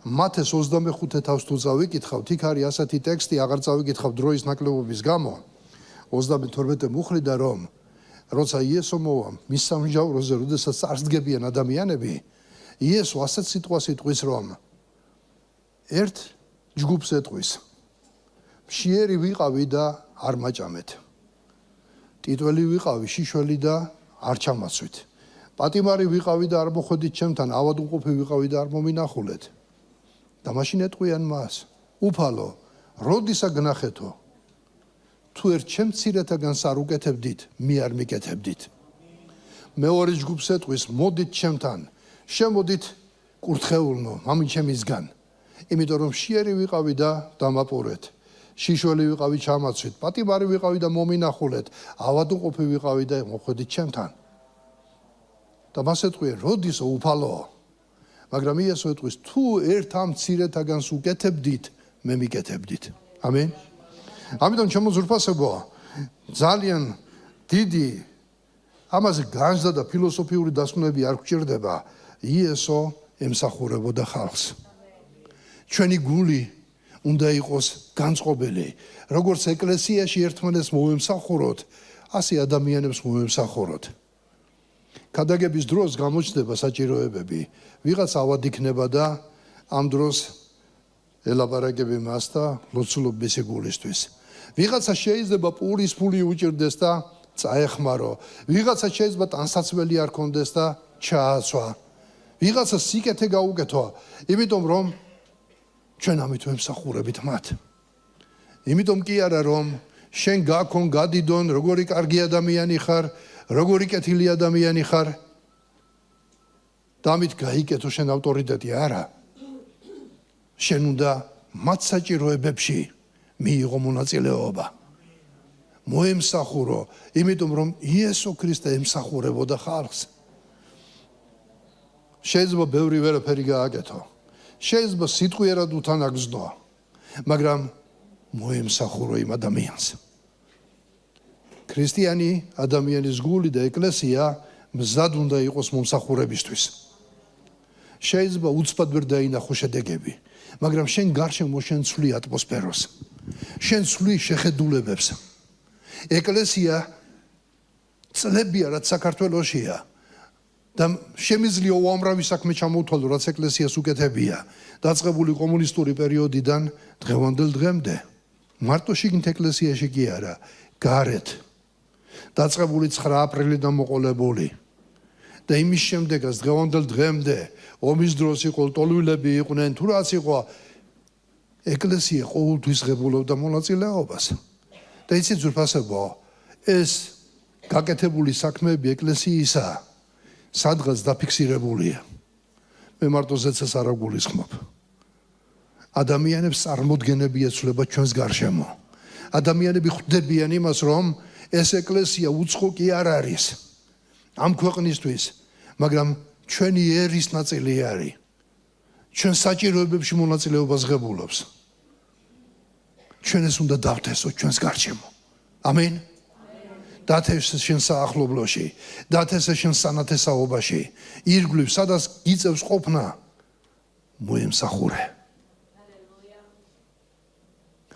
მათეს 25 თავს თუ წავიკითხავთ, იქ არის ასეთი ტექსტი, აღარ წავიკითხავ დროის ნაკლებობის გამო. 32 მუხლიდა რომ როცა იესო მოვა მის სამჟავროზე, როდესაც წარსდგებიან ადამიანები, იესო ასეთ სიტყვას იტყვის, რომ ერთ ჯგუფს ეტყვის, მშიერი ვიყავი და არ მაჭამეთ. ტიტველი ვიყავი, შიშველი და არ ჩამაცვით. პატიმარი ვიყავი და არ მოხვედით ჩემთან, ავადმყოფი ვიყავი და არ მომინახულეთ. და მაშინ ეტყვიან მას, უფალო, როდისა გნახეთო? თუ ერთ ჩემ მცირეთაგანს არ უკეთებდით, მე არ მიკეთებდით. მეორე ჯგუფს ეტყვის, მოდით ჩემთან, შემოდით კურთხეულნო, მამი ჩემისგან. იმიტომ რომ მშიერი ვიყავი და დამაპურეთ. შიშველი ვიყავი, ჩამაცვით, პატიმარი ვიყავი და მომინახულეთ, ავადმყოფი ვიყავი და მოხვედით ჩემთან. და მას ეტყვიან, როდისო უფალო? მაგრამ იესო ეტყვის, თუ ერთ ამ მცირეთაგანს უკეთებდით, მე მიკეთებდით. ამინ. ამიტომ ჩემო ძვირფასებოა, ძალიან დიდი ამაზე განცდა და ფილოსოფიური დასკვნები არ გვჭირდება. იესო ემსახურებოდა ხალხს. ჩვენი გული უნდა იყოს განწყობილი. როგორც ეკლესიაში ერთმანეთს მოვემსახუროთ, ასე ადამიანებს მოვემსახუროთ. გადაგების დროს გამოჩნდება საჭიროებები. ვიღაც ავად იქნება და ამ დროს ელაპარაკები მას და ლოცულობის გულისთვის. ვიღაცა შეიძლება პურის ფული უჭირდეს და წაეხმარო. ვიღაცა შეიძლება ტანსაცმელი არ კონდეს და ჩააცვა. ვიღაცა სიკეთე გაუკეთო, იმიტომ რომ ჩვენ ამით ვემსახურებით მათ. იმიტომ კი არა რომ შენ გაქონ გადიდონ, როგორი კარგი ადამიანი ხარ, როგორი კეთილი ადამიანი ხარ. და ამით გაიკეთო შენ ავტორიტეტი, არა. შენ უნდა მათ საჭიროებებში მიიღო მონაწილეობა. მოემსახურო, იმიტომ რომ იესო ქრისტე ემსახურებოდა ხალხს. შეიძლება ბევრი ვერაფერი გააკეთო. შეიძლება სიტყვიერად უთანაგზნო, მაგრამ მოემსახურო იმ ადამიანს. ქრისტიანი ადამიანის გული და ეკლესია მზად უნდა იყოს მომსახურებისთვის. შეიძლება უცბად ვერ დაინახო შედეგები, მაგრამ შენ გარშემო შენ ცვლი ატმოსფეროს. შენ სვლიი შეხედულებებს. ეკლესია წლებია რაც საქართველოშია და შემიძლია უამრავი საქმე ჩამოუთვალო რაც ეკლესიას უკეთებია დაწყებული კომუნისტური პერიოდიდან დღევანდელ დღემდე მარტო შიგნით ეკლესიაში კი არა გარეთ დაწყებული 9 აპრილიდან მოყოლებული და იმის შემდეგაც დღევანდელ დღემდე ომის დროს იყო ტოლვილები იყვნენ თუ რაც იყო ეკლესია ყოველთვის ღებულობდა მონაწილეობას და იცით ძვირფასებო ეს გაკეთებული საქმეები ეკლესიისა სადღაც დაფიქსირებულია მე მარტო ზეცას არ აგულისხმობ ადამიანებს წარმოდგენები ეცვლება ჩვენს გარშემო ადამიანები ხვდებიან იმას რომ ეს ეკლესია უცხო კი არ არის ამ ქვეყნისთვის მაგრამ ჩვენი ერის ნაწილი არის ჩვენ საჭიროებებში მონაწილეობას ღებულობს ჩვენ ეს უნდა დავთესოთ ჩვენს გარშემო ამენ დათესე შენ საახლობლოში დათესე შენ სანათესაობაში ირგვლივ სადაც იწევს ყოფნა მოემსახურე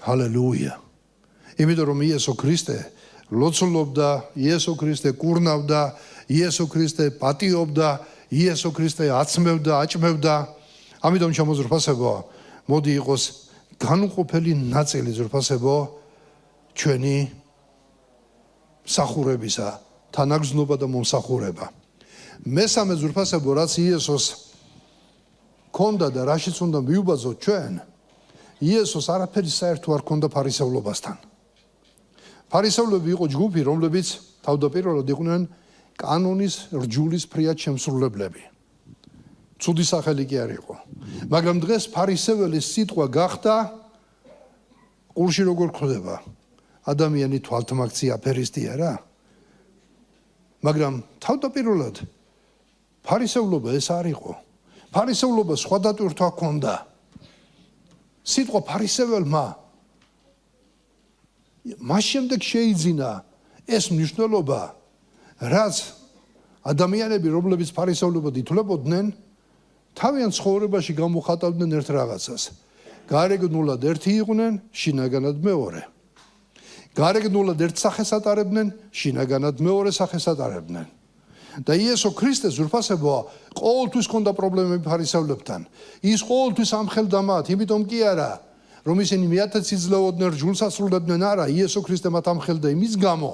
ჰალელუია იმიტომ რომ იესო ქრისტე ლოცულობდა იესო ქრისტე კურნავდა იესო ქრისტე პატიობდა იესო ქრისტე აცმევდა აჭმევდა ამიტომ შემოზრფასებო მოდი იყოს განუყოფელი ნაწილი ზრფასებო ჩვენი მსახურებისა თანაგზნობა და მომსახურება მესამე ზრფასებო რაც იესოს ქონდა და რაშიც უნდა მიუბაძოთ ჩვენ იესოს არაფერი საერთო არ ქონდა ფარისევლობასთან ფარისევლები იყო ჯგუფი რომლებიც თავდაპირველად იყვნენ კანონის რჯულის ფრიად შემსრულებლები ცუდი სახელი კი არ იყო მაგრამ დღეს ფარისევლის სიტყვა გახდა ყურში როგორ ხდება ადამიანი თვალთმაქცი აფერისტია რა მაგრამ თავდაპირველად ფარისევლობა ეს არ იყო ფარისევლობა სხვა დატვირთვა ჰქონდა სიტყვა ფარისეველმა მას შემდეგ შეიძინა ეს მნიშვნელობა რაც ადამიანები რომლებიც ფარისევლობად ითვლებოდნენ თავიანთ ცხოვრებაში გამოხატავდნენ ერთ რაღაცას გარეგნულად ერთი იყვნენ შინაგანად მეორე გარეგნულად ერთ სახეს ატარებდნენ შინაგანად მეორე სახეს ატარებდნენ და იესო ქრისტე ზრფასებო ყოველთვის ჰქონდა პრობლემები ფარისევლებთან ის ყოველთვის ამხელდა მათ იმიტომ კი არა რომ ისინი მეათაც იძლეოდნენ რჯულს ასრულებდნენ არა იესო ქრისტე მათ ამხელდა იმის გამო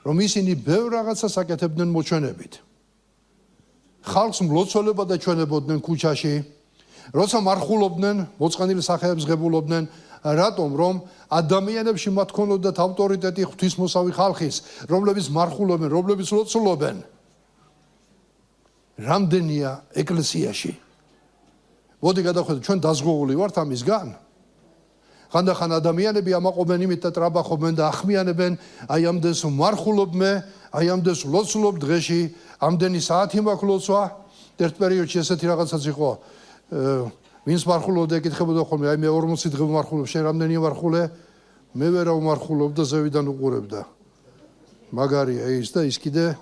რომ ისინი ბევრ რაღაცას აკეთებდნენ მოჩვენებით ხალხს მლოცველება დაჩვენებოდნენ ქუჩაში როცა მარხულობდნენ მოწყენილ სახეებს ღებულობდნენ რატომ რომ ადამიანებში მათ ქონოდათ ავტორიტეტი ღვთისმოსავი ხალხის რომლებიც მარხულობენ რომლებიც ლოცულობენ რამდენია ეკლესიაში მოდი გადავხედოთ ჩვენ დაზღვეული ვართ ამისგან ხანდახან ადამიანები ამაყობენ იმით და ტრაბახობენ და ახმიანებენ აი ამდენს მარხულობ აი ამდენს ლოცულობ დღეში ამდენი საათი მაქვს ლოცვა ერთ პერიოდში ესეთი რაღაცაც იყო ვინც მარხულობდა ეკითხებოდა ხოლმე აი მე 40 დღე ვმარხულობ შენ რამდენი მარხულე მე ვერა ვმარხულობ და ზევიდან უყურებდა მაგარია ის და ის კიდე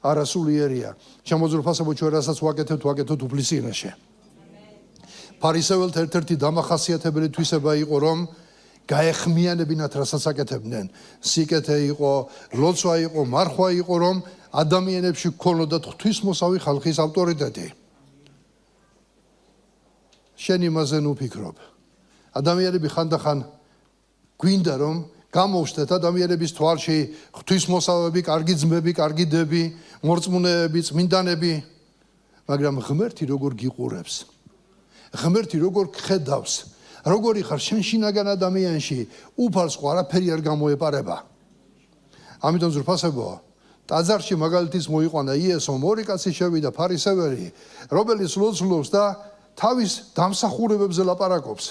არასულიერია შემოძრფასებო ჩვენ რასაც ვაკეთებთ უფლისწინაშე ფარისეველთა ერთ-ერთი დამახასიათებელი თვისება იყო რომ გაეხმიანებინათ რასაც აკეთებდნენ სიკეთე იყო ლოცვა იყო მარხვა იყო რომ ადამიანებში ქონოდათ ღვთისმოსავი ხალხის ავტორიტეტი შენ იმაზე ნუფიქრობ ადამიანები ხანდახან გვინდა რომ გამოვშთეთ ადამიანების თვალში ღვთისმოსავები კარგი ძმები კარგი დები მორწმუნეები წმინდანები მაგრამ ღმერთი როგორ გიყურებს ღმერთი როგორ გხედავს როგორი ხარ შენ შინაგან ადამიანში უფალს ხო არაფერი არ გამოეპარება ამიტომ ზრფასებო ტაძარში მაგალითის მოიყვანა იესომ ორი კაცი შევიდა ფარისეველი რომელიც ლოცულობს და თავის დამსახურებებზე ლაპარაკობს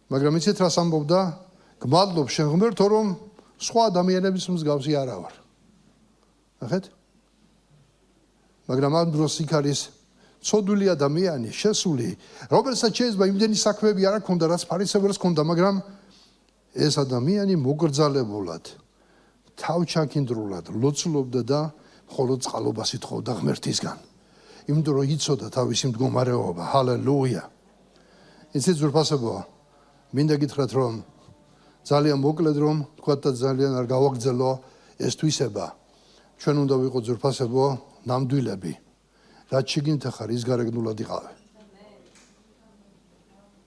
მაგრამ იცით რას ამბობდა გმადლობ შენ ღმერთო რომ სხვა ადამიანების მსგავსი არა ვარ ნახეთ მაგრამ ამ დროს იქ არის ცოდვილი ადამიანი შესული რომელსაც შეიძლება იმდენი საქმეები არ აქვს რაც ფარისეველს ჰქონდა მაგრამ ეს ადამიანი მოგრძალებულად თავჩაკინდრულად ლოცულობდა და მხოლოდ წყალობას ითხოვდა ღმერთისგან იმიტომ რომ იცოდა თავისი მდგომარეობა ჰალელუია იცით ზურფასებო მინდა გითხრათ რომ ძალიან მოკლედ რომ თქვათ და ძალიან არ გავაგრძელო ეს თვისება ჩვენ უნდა ვიყოთ ძვირფასებო ნამდვილები რაც შიგნით ახარ ის გარეგნულად იყავე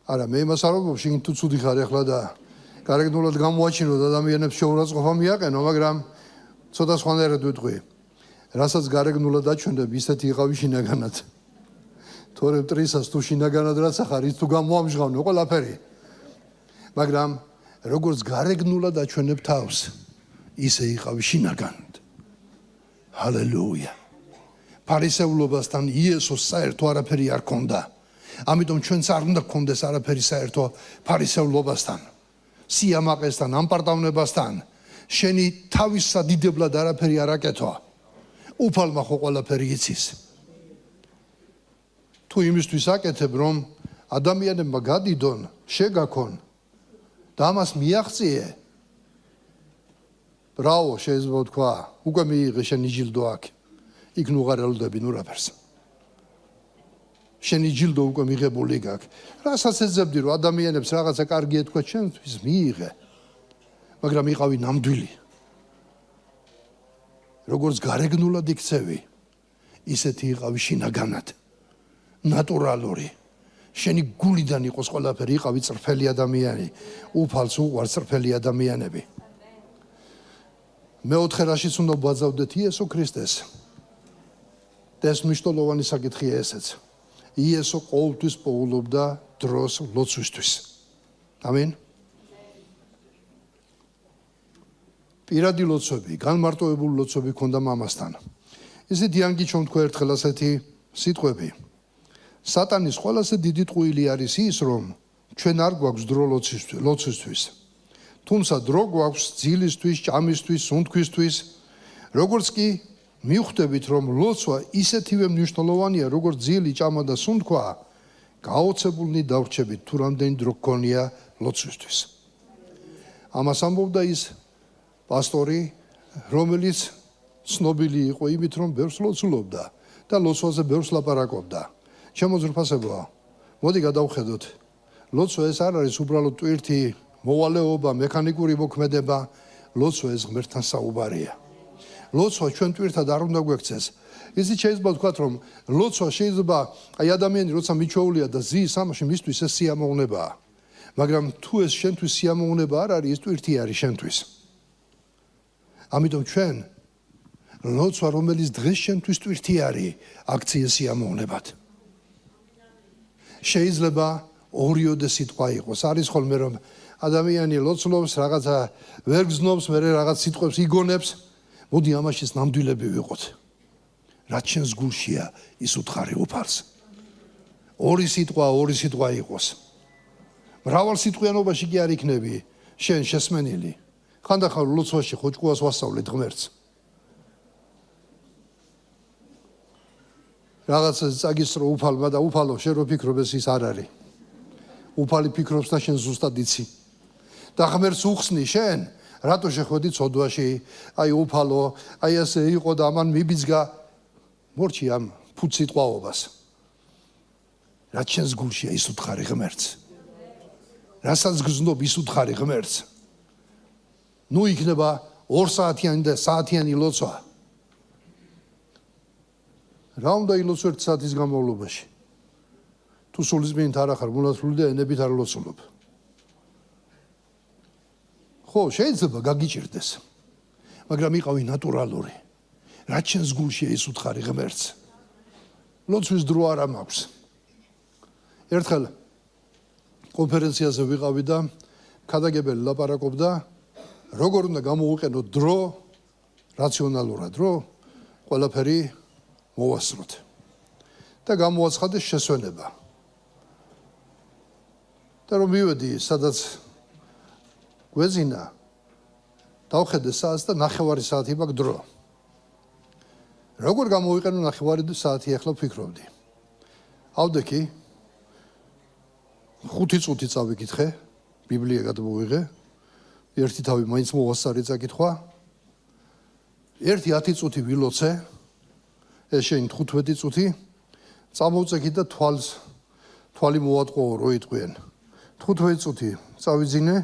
არა მე იმას არ ვამბობ შიგნით თუ ცუდი ხარ ახლა და გარეგნულად გამოაჩინო და ადამიანებს შეურაცხყოფა მიაყენო მაგრამ ცოტა სხვანაირად ვიტყვი რასაც გარეგნულად აჩვენებ ისეთი იყავი შინაგანად თორემ მტრისას თუ შინაგანად რაც ახარ ის თუ გამოამჟღავნო ყველაფერი მაგრამ როგორც გარეგნულად აჩვენებ თავს ისე იყავი შინაგანად ჰალელუია ფარისევლობასთან იესოს საერთო არაფერი არ ქონდა ამიტომ ჩვენც არ უნდა გქონდეს არაფერი საერთო ფარისევლობასთან სიამაყესთან ამპარტავნებასთან შენი თავის სადიდებლად არაფერი არ აკეთო უფალმა ხო ყველაფერი იცის თუ იმისთვის აკეთებ რომ ადამიანებმა გადიდონ შეგაქონ და ამას მიაღწიე ბრავო შეიძლება თქვა უკვე მიიღე შენი ჯილდო აქ იქ ნუ აღარ ელოდები ნუ რაფერს შენი ჯილდო უკვე მიღებული გაქვს რასაც ეძებდი რომ ადამიანებს რაღაცა კარგი ეთქვა ჩვენთვის მიიღე მაგრამ იყავი ნამდვილი როგორც გარეგნულად იქცევი ისეთი იყავი შინაგანად ნატურალური შენი გულიდან იყოს ყველაფერი იყავი წრფელი ადამიანი უფალს უყვარს წრფელი ადამიანები მეოთხე რაშიც უნდა ვბაძავდეთ იესო ქრისტეს და ეს მნიშვნელოვანი საკითხია ესეც იესო ყოველთვის პოულობდა დროს ლოცვისთვის ამინ პირადი ლოცვები განმარტოვებული ლოცვები ქონდა მამასთან ისე დიანგი ჩომთქვა ერთხელ ასეთი სიტყვები სატანის ყველაზე დიდი ტყუილი არის ის რომ ჩვენ არ გვაქვს დრო ლოცვისთვის თუმცა დრო გვაქვს ძილისთვის ჭამისთვის სუნთქვისთვის როგორც კი მივხვდებით რომ ლოცვა ისეთივე მნიშვნელოვანია როგორც ძილი ჭამა და სუნთქვა გაოცებულნი დავრჩებით თუ რამდენი დრო გქონია ლოცვისთვის ამას ამბობდა ის პასტორი რომელიც ცნობილი იყო იმით რომ ბევრს ლოცულობდა და ლოცვაზე ბევრს ლაპარაკობდა ჩემო ძვირფასებო მოდი გადავხედოთ ლოცვა ეს არ არის უბრალოდ ტვირთი მოვალეობა მექანიკური მოქმედება ლოცვა ეს ღმერთთან საუბარია ლოცვა ჩვენ ტვირთად არ უნდა გვექცეს ისიც შეიძლება ვთქვათ რომ ლოცვა შეიძლება აი ადამიანი როცა მიჩვეულია და ზის ამაში მისთვის ეს სიამოვნებაა მაგრამ თუ ეს შენთვის სიამოვნება არ არის ეს ტვირთი არის შენთვის ამიტომ ჩვენ ლოცვა რომელიც დღეს შენთვის ტვირთი არის აქცია სიამოვნებად შეიძლება ორიოდე სიტყვა იყოს არის ხოლმე რომ ადამიანი ლოცულობს რაღაცა ვერ გზნობს მე რაღაც სიტყვებს იგონებს მოდი ამაშიც ნამდვილები ვიყოთ რაც შენს გულშია ის უთხარი უფალს ორი სიტყვა იყოს მრავალ სიტყვიანობაში კი არ იქნები შენ შესმენილი ხანდახან ლოცვაში ხოჭკუას ვასწავლეთ ღმერთს რაღაცა წაგისწრო უფალმა და უფალო შენ რო ფიქრობ ის არ არის უფალი ფიქრობს და შენ ზუსტად იცი და ღმერთს უხსნი შენ რატო შეხვედი ცოდვაში აი უფალო აი ასე იყო და ამან მიბიძგა მორჩი ამ ფუც სიტყვაობას რაც შენს გულშია ის უთხარი ღმერთს რასაც გზნობ ის უთხარი ღმერთს ნუ იქნება 2 საათიანი და საათიანი ლოცვა რა უნდა ილოცო 1 საათის განმავლობაში თუ სულისმიერით არ ახარ მონათლული და ენებით არ ლოცულობ ხო შეიძლება გაგიჭირდეს მაგრამ იყავი ნატურალური რაც შენს გულშია ის უთხარი ღმერთს ლოცვის დრო არ მაქვს ერთხელ კონფერენციაზე ვიყავი და ქადაგებელი ლაპარაკობდა როგორ უნდა გამოვიყენო დრო რაციონალურად რო ყველაფერი მოვასწროთ და გამოაცხადეს შესვენება და რომ მივედი სადაც გვეზინა დავხედე საათს და 9 საათი მაქვს დრო როგორ გამოვიყენო 9 საათი ახლა ვფიქრობდი ავდექი 5 წუთი წავიკითხე ბიბლია გადმოვიღე ერთი თავი მაინც მოვასწარე წაკითხვა ერთი 10 წუთი ვილოცე ეს შენ 15 წუთი წამოვწექი და თვალი მოვატყო რო იტყვიან 15 წუთი წავიძინე,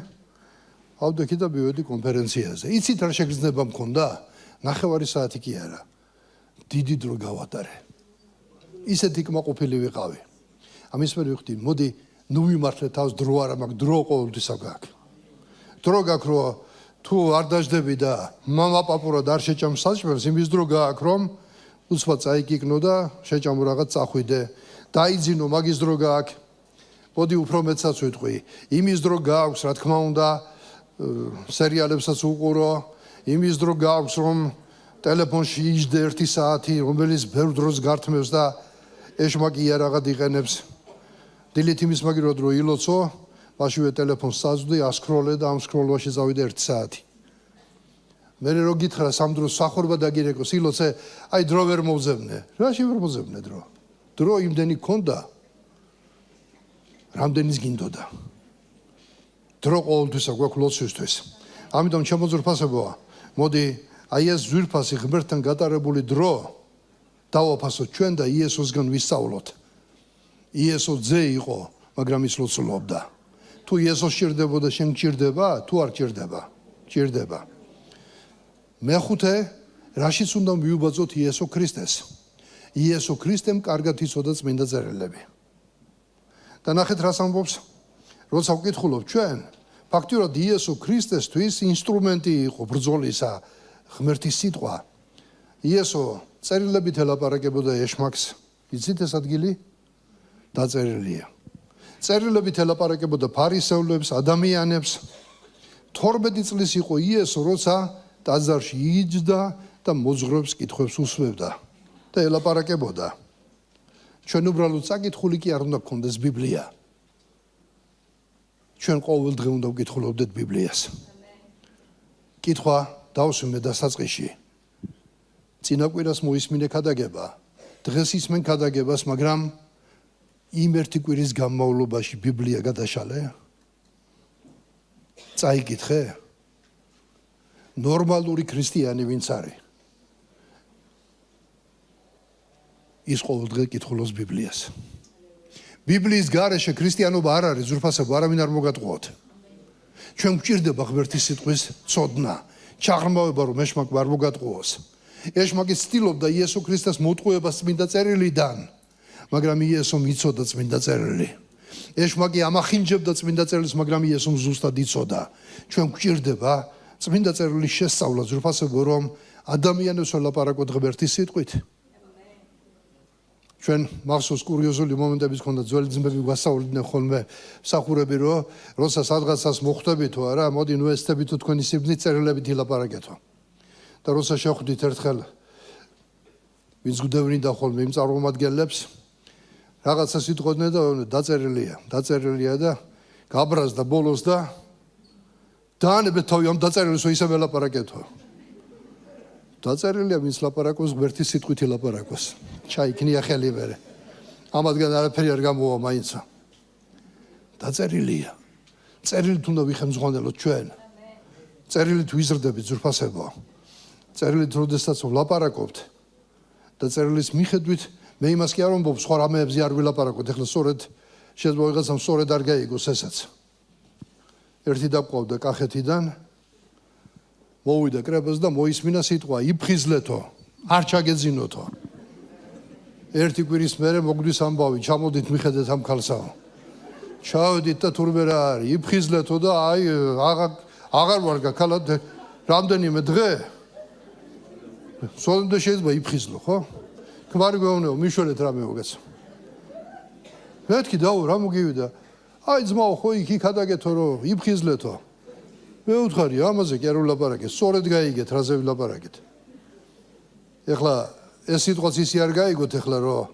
ავდექი და მივედი კონფერენციაზე. იცით რა შეგრძნება მქონდა? 9 საათი კი არა. დიდი დრო გავატარე. ისეთი კმაყოფილი ვიყავი. ამის მერე ვიხდი, მოდი ნუ ვიმართლე თავს დრო არა მაქვს, დრო ყოველთვის აქვს. დრო გაქვს რომ თუ არ დაждები და მამა პაპურად არ შეჭამ საჭმელს, იმის დრო გაქვს რომ უცბად წაიკიკნო და შეჭამო რაღაც წახვიდე. დაიძინო მაგის დრო გაქვს. მოდი უფრო მეცაც ვიტყვი. იმის დრო გაქვს, რა თქმა უნდა, სერიალებსაც უყურო, იმის დრო გაქვს რომ ტელეფონში იჯდე 1 საათი, რომელიც ბევრ დროს გართმევს და ეშმაკი იარაღად იყენებს. დილით იმის მაგირო დრო ილოცო, მაშინვე ტელეფონს საზვდი, ასკროლე და ამ სკროლვაში წავიდე 1 საათი. მე რო გითხრა სამ დროს სახორბა დაგირეკოს, ილოცე, აი დრო ვერ მოვზებნე. რაში ვერ მოვზებნე დრო? დრო იმდენი ქონდა, რამდენის გინდოდა. დრო ყოველთვის აქვს ლოცვისთვის. ამიტომ ჩემო ძვირფასებოა, მოდი აი ეს ძვირფასი ღმერთთან გატარებული დრო დავაფასოთ ჩვენ და იესოსგან ვისწავლოთ. იესო ძე იყო, მაგრამ ის ლოცულობდა. თუ იესო სჭირდებოდა, შენ გჭირდება, თუ არ გჭირდება? გჭირდება. მეხუთე, რაშიც უნდა მიუბაძოთ იესო ქრისტეს? იესო ქრისტემ კარგად იცოდა წმინდა წერილები. და ნახეთ რას ამბობს, როცა ვკითხულობ ჩვენ, ფაქტიურად იესო ქრისტესთვის ინსტრუმენტი იყო ბრძოლისა ღმერთის სიტყვა. იესო წერილებით ელაპარაკებოდა ეშმაკს. იცით ეს ადგილი? დაწერილია. წერილებით ელაპარაკებოდა ფარისევლებს, ადამიანებს. 12 წლის იყო იესო, როცა ტაძარში იჯდა და მოძღვრებს კითხვებს უსმევდა და ელაპარაკებოდა. ჩვენ უბრალოდ საკითხული კი არ უნდა გქონდეს ბიბლია. ჩვენ ყოველ დღე უნდა ვკითხულობდეთ ბიბლიას. კითხვა დავსვიმე დასაწყისში. წინა კვირას მოისმინე ქადაგება. დღეს ისმენ ქადაგებას, მაგრამ იმ ერთი კვირის განმავლობაში ბიბლია გადაშალე? წაიკითხე? ნორმალური ქრისტიანი ვინც არის? ის ყოველ დღე კითხულობს ბიბლიას. ბიბლიის გარეშე ქრისტიანობა არ არის, ზურფასება არავინ არ მოგატყუოთ. ჩვენ გვჭირდება ღმერთის სიტყვის ცოდნა, ჩაღრმავება რომ ეშმაკმა არ მოგატყუოს. ეშმაკი ცდილობდა იესო ქრისტეს მოტყუებას წმინდა წერილიდან, მაგრამ იესომ იცოდა წმინდა წერილი. ეშმაკი ამახინჯებდა წმინდა წერილს, მაგრამ იესომ ზუსტად იცოდა. ჩვენ გვჭირდება წმინდა წერილის შესწავლა, ზურფასება რომ ადამიანებს ველაპარაკოთ ღმერთის სიტყვით. ჩვენ მახსოვს კურიოზული მომენტები ჰქონდა, ძველი ძმები გვასწავლიდნენ ხოლმე მსახურები, რომ როცა სადღაცას მოხვდებითო არა, მოდი ნუ ესწრებითო თქვენი სიბნით წერილებით ილაპარაკეთო. და როცა შეხვდით ერთხელ ვინც გვდევნიდა ხოლმე იმ წარმომადგენლებს, რაღაცას იტყოდნენ და დაწერილია და გაბრაზდა ბოლოს და დაანებეთ თავი ამ დაწერილს ისე ველაპარაკეთო. დაწერილია ვინც ლაპარაკობს ღმერთის სიტყვით ილაპარაკოს. ჩაიქნია ხელი მერე. ამათგან არაფერი არ გამოვა მაინცა. დაწერილია. წერილით უნდა ვიხემძღვანელოთ ჩვენ. წერილით ვიზრდებით ზურფასებო. წერილით როდესაც ვლაპარაკობთ და წერილის მიხედვით მე იმას კი არ ვამბობ, სხვა რამეებზე არ ვილაპარაკოთ. ეხლა სწორედ შეიძლება ვიღაცამ სწორედ არ გაიგოს ესაც. ერთი დაყვავდა კახეთიდან, მოვიდა კრებას და მოისმინა სიტყვა, იფხიზლეთო, არ ჩაგეძინოთო. ერთი კვირის მერე მოგდის ამბავი, ჩამოდით მიხედეთ ამ ქალსაო. ჩავედით და თურმე რა არის, იფხიზლეთო და აი აღარ ვარ გაქალად რამდენიმე დღე. სოლამდე შეიძლება იფხიზლო, ხო? ქმარი გვეუბნებო, მიშვერეთ რამე მოგეცა. მეთქი დაუ რა მოგივიდა? აი ძმაო, ხო იქ ადაგეთო რომ იფხიზლეთო. მე ვუთხარი, ამაზე კი არ ვილაპარაკე, სწორედ გაიგეთ, რაზე ვილაპარაკეთ. ეხლა ეს სიტყვაც ისე არ გაიგოთ ეხლა რომ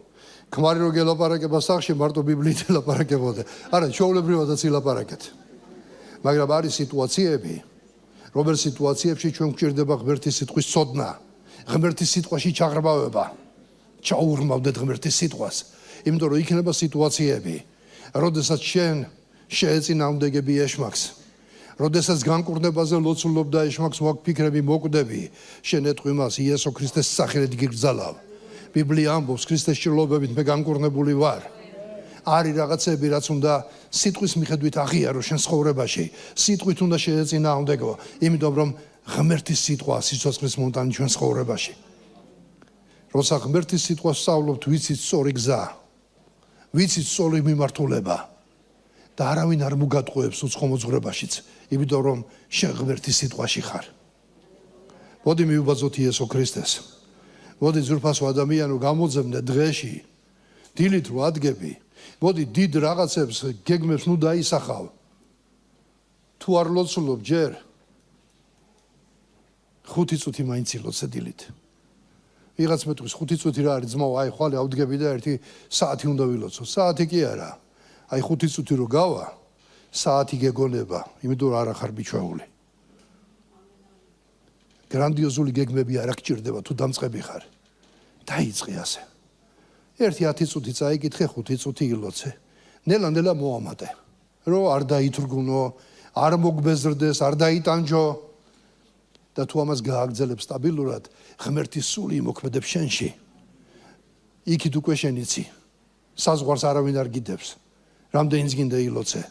ქმარი რო გელაპარაკება სახში მარტო ბიბლიით ელაპარაკებოდე. არა, ჩვეულებრივადაც ილაპარაკეთ. მაგრამ არის სიტუაციები, რომელ სიტუაციებში ჩვენ გვჭირდება ღმერთის სიტყვის ცოდნა, ღმერთის სიტყვაში ჩაღრმავება. ჩაურმავდეთ ღმერთის სიტყვას, იმიტომ რომ იქნება სიტუაციები, როდესაც შენ შეეწინააღმდეგები ეშმაკს. როდესაც განკურნებაზე ლოცულობდა ეშმაკს მოგფიქრები, მოკვდები, შენ ეტყვი მას იესო ქრისტეს სახელით გიგრძალავ. ბიბლია ამბობს, ქრისტეს ჭრილობებით მე განკურნებული ვარ. არის რაღაცები, რაც უნდა სიტყვის მიხედვით აღიარო შენ ცხოვრებაში. სიტყვით უნდა შეეწინააღმდეგო, იმიტომ რომ ღმერთის სიტყვა სიცოცხლის მომტანი ჩვენ ცხოვრებაში. როცა ღმერთის სიტყვას ვსწავლობთ, ვიცით სწორი გზა, ვიცით სწორი მიმართულება და არავინ არ მოგატყუებს უცხო მოძღვრებაშიც, იმიტომ რომ შენ ღმერთის სიტყვაში ხარ. მოდი მივუბაძოთ იესო ქრისტეს. მოდი ძვირფასო ადამიანო გამოძებნე დღეში, დილით რო ადგები, მოდი დიდ რაღაცებს, გეგმებს ნუ დაისახავ. თუ არ ლოცულობ ჯერ 5 წუთი მაინც ილოცე დილით. ვიღაც მეტყვის 5 წუთი რა არის ძმაო, აი ხვალე ავდგები და 1 საათი უნდა ვილოცო. საათი კი არა. აი 5 წუთი რო გავა, საათი გეგონება, იმიტომ რომ არ ახარ ბიჩვეული. გრანდიოზული გეგმები არ გჭირდება თუ დამწყები ხარ. დაიწყე ასე. 1-10 წუთი წაიკითხე, 5 წუთი ილოცე. ნელა-ნელა მოამატე. რომ არ დაითრგუნო, არ მოგბეზრდეს, არ დაიტანჯო. და თუ ამას გააგრძელებ სტაბილურად, ღმერთის სული იმოქმედებს შენში. იქით უკვე შენ იცი. საზღვარს არავინ არ გიდებს. რამდენიც გინდა ილოცე,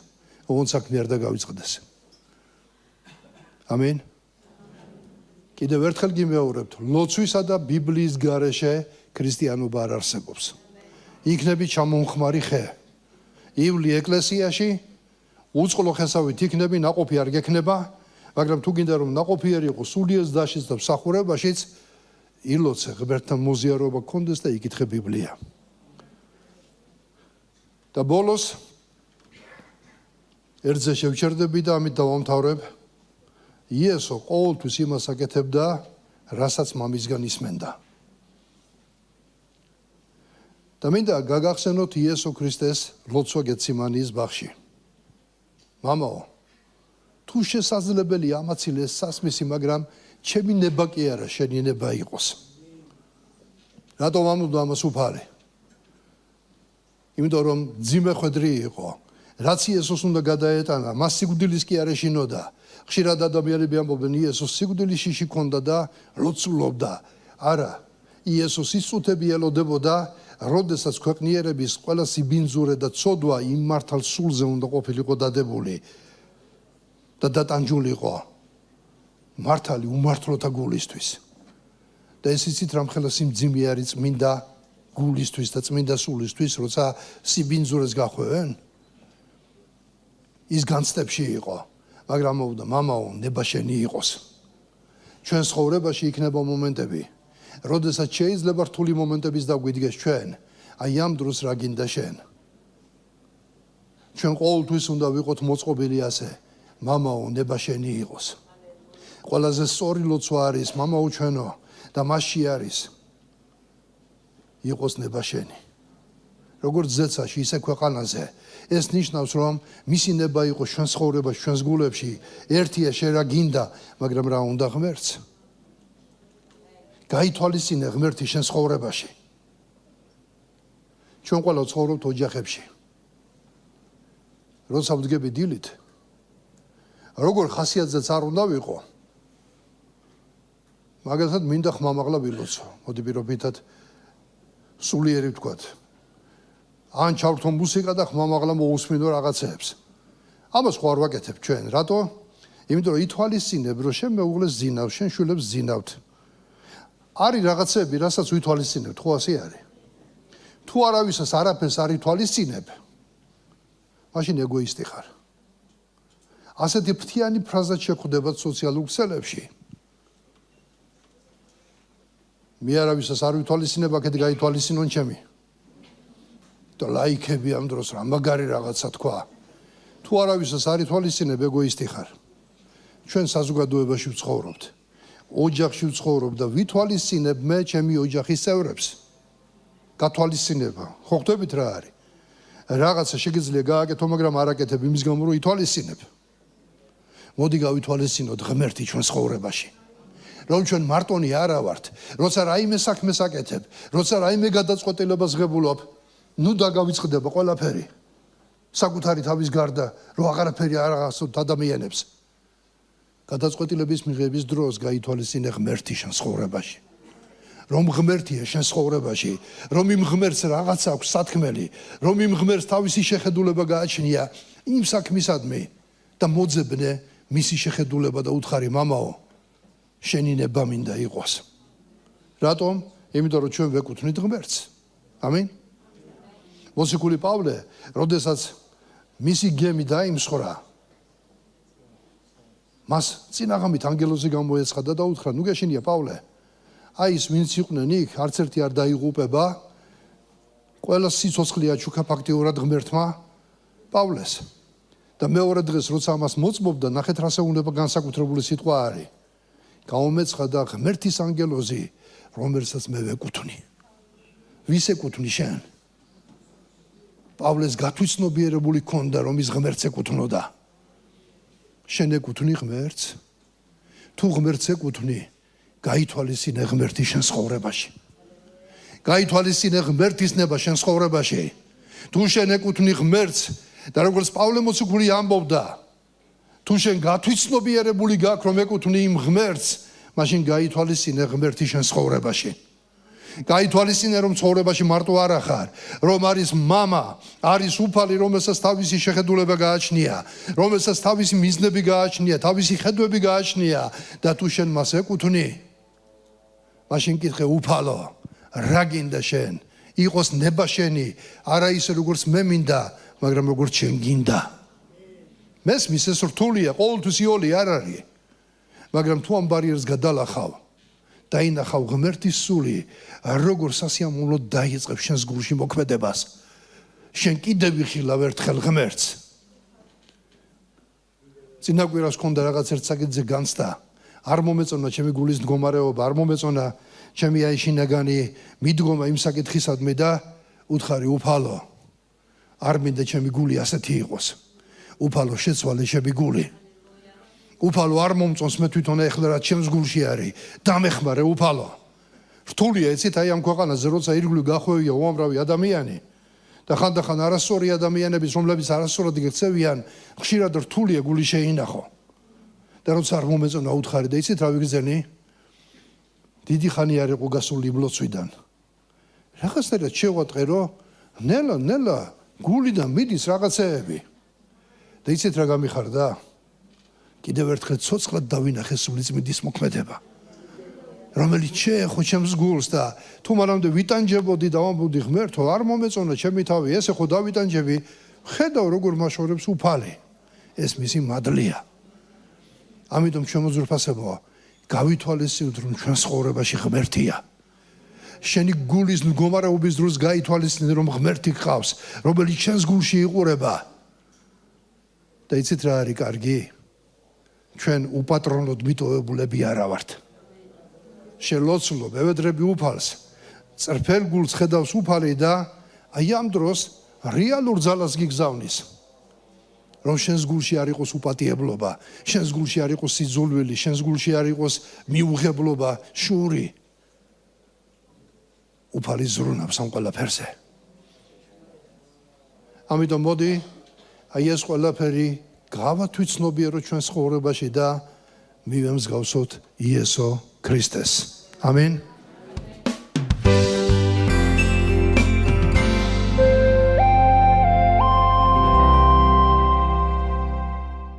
ოღონდ საქმე არ დაგავიწყდეს. ამინ. კიდევ ერთხელ გიმეორებთ, ლოცვისა და ბიბლიის გარეშე ქრისტიანობა არ არსებობს. იქნები ჩამომხმარი ხე. ივლი ეკლესიაში, უწყლო ხესავით იქნები, ნაყოფი არ გექნება, მაგრამ თუ გინდა რომ ნაყოფიერი იყო სულიერ ზდაშიც და მსახურებაშიც, ილოცე ღმერთთან მოზიარობა გქონდეს და იკითხე ბიბლია. და ბოლოს ერთზე შევჩერდები და ამით დავამთავრებ. იესო ყოველთვის იმას აკეთებდა, რასაც მამისგან ისმენდა. და მინდა გაგახსენოთ იესო ქრისტეს ლოცვა გეციმანიის ბაღში. მამაო, თუ შესაძლებელია ამაცილეს სასმისი, მაგრამ ჩემი ნება კი არა, შენი ნება იყოს. რატომ ამბობ ამას უფალი? იმიტომ რომ ძიმე ხვედრი იყო. რაც იესოს უნდა გადაეტანა, მას სიკვდილის კი არ ეშინოდა. ხშირად ადამიანები ამბობენ, იესოს სიკვდილის შიში ჰქონდა და ლოცულობდა. არა, იესოს ის წუთები ელოდებოდა, როდესაც ქვეყნიერების ყველა სიბინძურე და ცოდვა იმ მართალ სულზე უნდა ყოფილიყო დადებული და დატანჯულიყო მართალი უმართლოთა გულისთვის. და ეს იცით რამხელა სიმძიმე არის წმინდა გულისთვის და წმინდა სულისთვის, როცა სიბინძურეს გახვევენ? ის განცდებში იყო, მაგრამ მოვდა, მამაო, ნება შენი იყოს. ჩვენ ცხოვრებაში იქნება მომენტები, როდესაც შეიძლება რთული მომენტების დაგვიდგეს ჩვენ, აი ამ დროს რა გინდა შენ? ჩვენ ყოველთვის უნდა ვიყოთ მოწყობილი ასე, მამაო, ნება შენი იყოს. ყველაზე სწორი ლოცვა არის, მამაო ჩვენო, და მასში არის იყოს ნება შენი. როგორც ზეცაში, ისე ქვეყანაზე. ეს ნიშნავს, რომ მისი ნება იყოს ჩვენ ცხოვრებაში, ჩვენს გულებში. ერთია შენ რა გინდა, მაგრამ რა უნდა ღმერთს? გაითვალისწინე ღმერთი შენ ცხოვრებაში. ჩვენ ყველა ცხოვრობთ ოჯახებში. როცა ვდგები დილით, როგორ ხასიათზეც არ უნდა ვიყო, მაგალითად მინდა ხმამაღლა ვილოცო, მოდი პირობითად სულიერი ვთქვათ. ან ჩავრთო მუსიკა და ხმამაღლა მოусმინო რაღაცეებს. ამას ხო არ ვაკეთებ ჩვენ, რატო? იმიტომ რომ ითვალისწინებ, რომ შენ მეუღლეს ზინავ, შენ შვილებს ზინავთ. არის რაღაცები, რასაც ვითვალისწინებთ, ხო ასე არის? თუ არავისას არაფერს არ ითვალისწინებ, მაშინ ეგოისტი ხარ. ასეთი ფრთიანი ფრაზა შეხვდებათ სოციალურ ქსელებში. მე არავისას არ ვითვალისწინებ, აქეთ გაითვალისწინონ ჩემი. და ლაიქები ამ დროს რა მაგარი რაღაცა თქვა. თუ არავისას არ ითვალისწინებ, ეგოისტი ხარ. ჩვენ საზოგადოებაში ვცხოვრობთ. ოჯახში ვცხოვრობ და ვითვალისწინებ მე ჩემი ოჯახის წევრებს. გათვალისწინება. ხო ხვდებით რა არის? რაღაცა შეგიძლია გააკეთო, მაგრამ არ აკეთებ იმის გამო, რომ ითვალისწინებ. მოდი გავითვალისწინოთ ღმერთი ჩვენ ცხოვრებაში. რომ ჩვენ მარტონი არა ვართ, როცა რაიმე საქმეს აკეთებ, როცა რაიმე გადაწყვეტილებას ღებულობ, ნუ დაგავიწყდება ყველაფერი. საკუთარი თავის გარდა, რომ აღარაფერი არ აღასოთ ადამიანებს. გადაწყვეტილების მიღების დროს გაითვალისწინე ღმერთი შენ ცხოვრებაში. რომ ღმერთია შენ ცხოვრებაში, რომ იმ ღმერთს რაღაც აქვს სათქმელი, რომ იმ ღმერთს თავისი შეხედულება გააჩნია იმ საქმისადმი და მოძებნე მისი შეხედულება და უთხარი მამაო, შენი ნება მინდა იყოს. რატომ? იმიტომ რომ ჩვენ ვეკუთვნით ღმერთს. ამინ. მოციქული პავლე, როდესაც მისი გემი დაიმსხვრა, მას წინაღამით ანგელოზი გამოეცხადა და უთხრა, ნუ გეშინია პავლე, აი ის ვინც იყვნენ იქ, არც ერთი არ დაიღუპება, ყველა სიცოცხლე აჩუქა ფაქტიურად ღმერთმა პავლეს. და მეორე დღეს როცა ამას მოწმობდა, ნახეთ რა საუნება განსაკუთრებული სიტყვა არის. გაუმეცხადა ღმერთის ანგელოზი, რომელსაც მე ვეკუთვნი. ვის ეკუთვნი შენ? პავლეს გათვითცნობიერებული ქონდა, რომ ის ღმერთს ეკუთვნოდა. შენ ეკუთვნი ღმერთს? თუ ღმერთს ეკუთვნი, გაითვალისწინე ღმერთი შენ ცხოვრებაში. გაითვალისწინე ღმერთის ნება შენ ცხოვრებაში. თუ შენ ეკუთვნი ღმერთს და როგორც პავლე მოციქული ამბობდა, თუ შენ გათვითცნობიერებული გაქვს, რომ ეკუთვნი იმ ღმერთს, მაშინ გაითვალისწინე ღმერთი შენ ცხოვრებაში. გაითვალისწინე რომ ცხოვრებაში მარტო არ ახარ, რომ არის მამა, არის უფალი, რომელსაც თავისი შეხედულება გააჩნია, რომელსაც თავისი მიზნები გააჩნია, თავისი ხედვები გააჩნია და თუ შენ მას ეკუთვნი, მაშინ კითხე უფალო, რა გინდა შენ? იყოს ნება შენი, არა ისე როგორც მე მინდა, მაგრამ როგორც შენ გინდა. მესმის ეს რთულია, ყოველთვის იოლი არ არის. მაგრამ თუ ამ ბარიერს გადალახავ, დაინახავ ღმერთის სული, როგორ სასიამოვნოდ დაიწყებს შენს გულში მოქმედებას. შენ კიდევ ვიხილავ ერთხელ ღმერთს. წინა კვირას ქონდა რაღაც ერთ საკითხზე განცდა. არ მომეწონა ჩემი გულის მდგომარეობა, არ მომეწონა ჩემი აი შინაგანი მიდგომა იმ საკითხისადმი და უთხარი უფალო, არ მინდა ჩემი გული ასეთი იყოს. უფალო, შეცვალე ჩემი გული. უფალო, არ მომწონს მე თვითონ ეხლა რა ჩემს გულში არის. დამეხმარე უფალო. რთულია იცით აი ამ ქვეყანაზე, როცა ირგვლივ გახვევია უამრავი ადამიანი და ხანდახან არასწორი ადამიანების, რომლებიც არასწორად იქცევიან, ხშირად რთულია გული შეინახო. და როცა არ მომეწონა უთხარი და იცით რა ვიგრძენი? დიდი ხანი არ იყო გასული ბლოცვიდან. რაღაცნაირად შევატყე, რომ ნელა გულიდან მიდის რაღაცეები. და იცით რა გამიხარდა? კიდევ ერთხელ ცოცხლად დავინახე სულიწმიდის მოქმედება. რომელიც შეეხო ჩემს გულს და თუ მანამდე ვიტანჯებოდი და ვამბობდი ღმერთო, არ მომეწონა ჩემი თავი, ესე ხო დავიტანჯები, ხედავ როგორ მაშორებს უფალი. ეს მისი მადლია. ამიტომ შემოძვრფასებოა, გავითვალისწინოთ, რომ ჩვენ ცხოვრებაში ღმერთია. შენი გულის მდგომარეობის დროს გაითვალისწინე, რომ ღმერთი გყავს, რომელიც შენს გულში იყურება. და იცით რა არის კარგი? ჩვენ უპატრონოდ მიტოვებულები არა ვართ. შელოცულობ, ევედრები უფალს, წრფელ გულს ხედავს უფალი და აი ამ დროს რეალურ ძალას გიგზავნის. რომ შენს გულში არ იყოს უპატიებლობა, შენს გულში არ იყოს სიძულვილი, შენს გულში არ იყოს მიუღებლობა, შური. უფალი ზრუნავს ამ ყველაფერზე. ამიტომ მოდი, აი ეს ყველაფერი გავათვითცნობიეროთ ჩვენ ცხოვრებაში და მივემსგავსოთ იესო ქრისტეს. ამინ.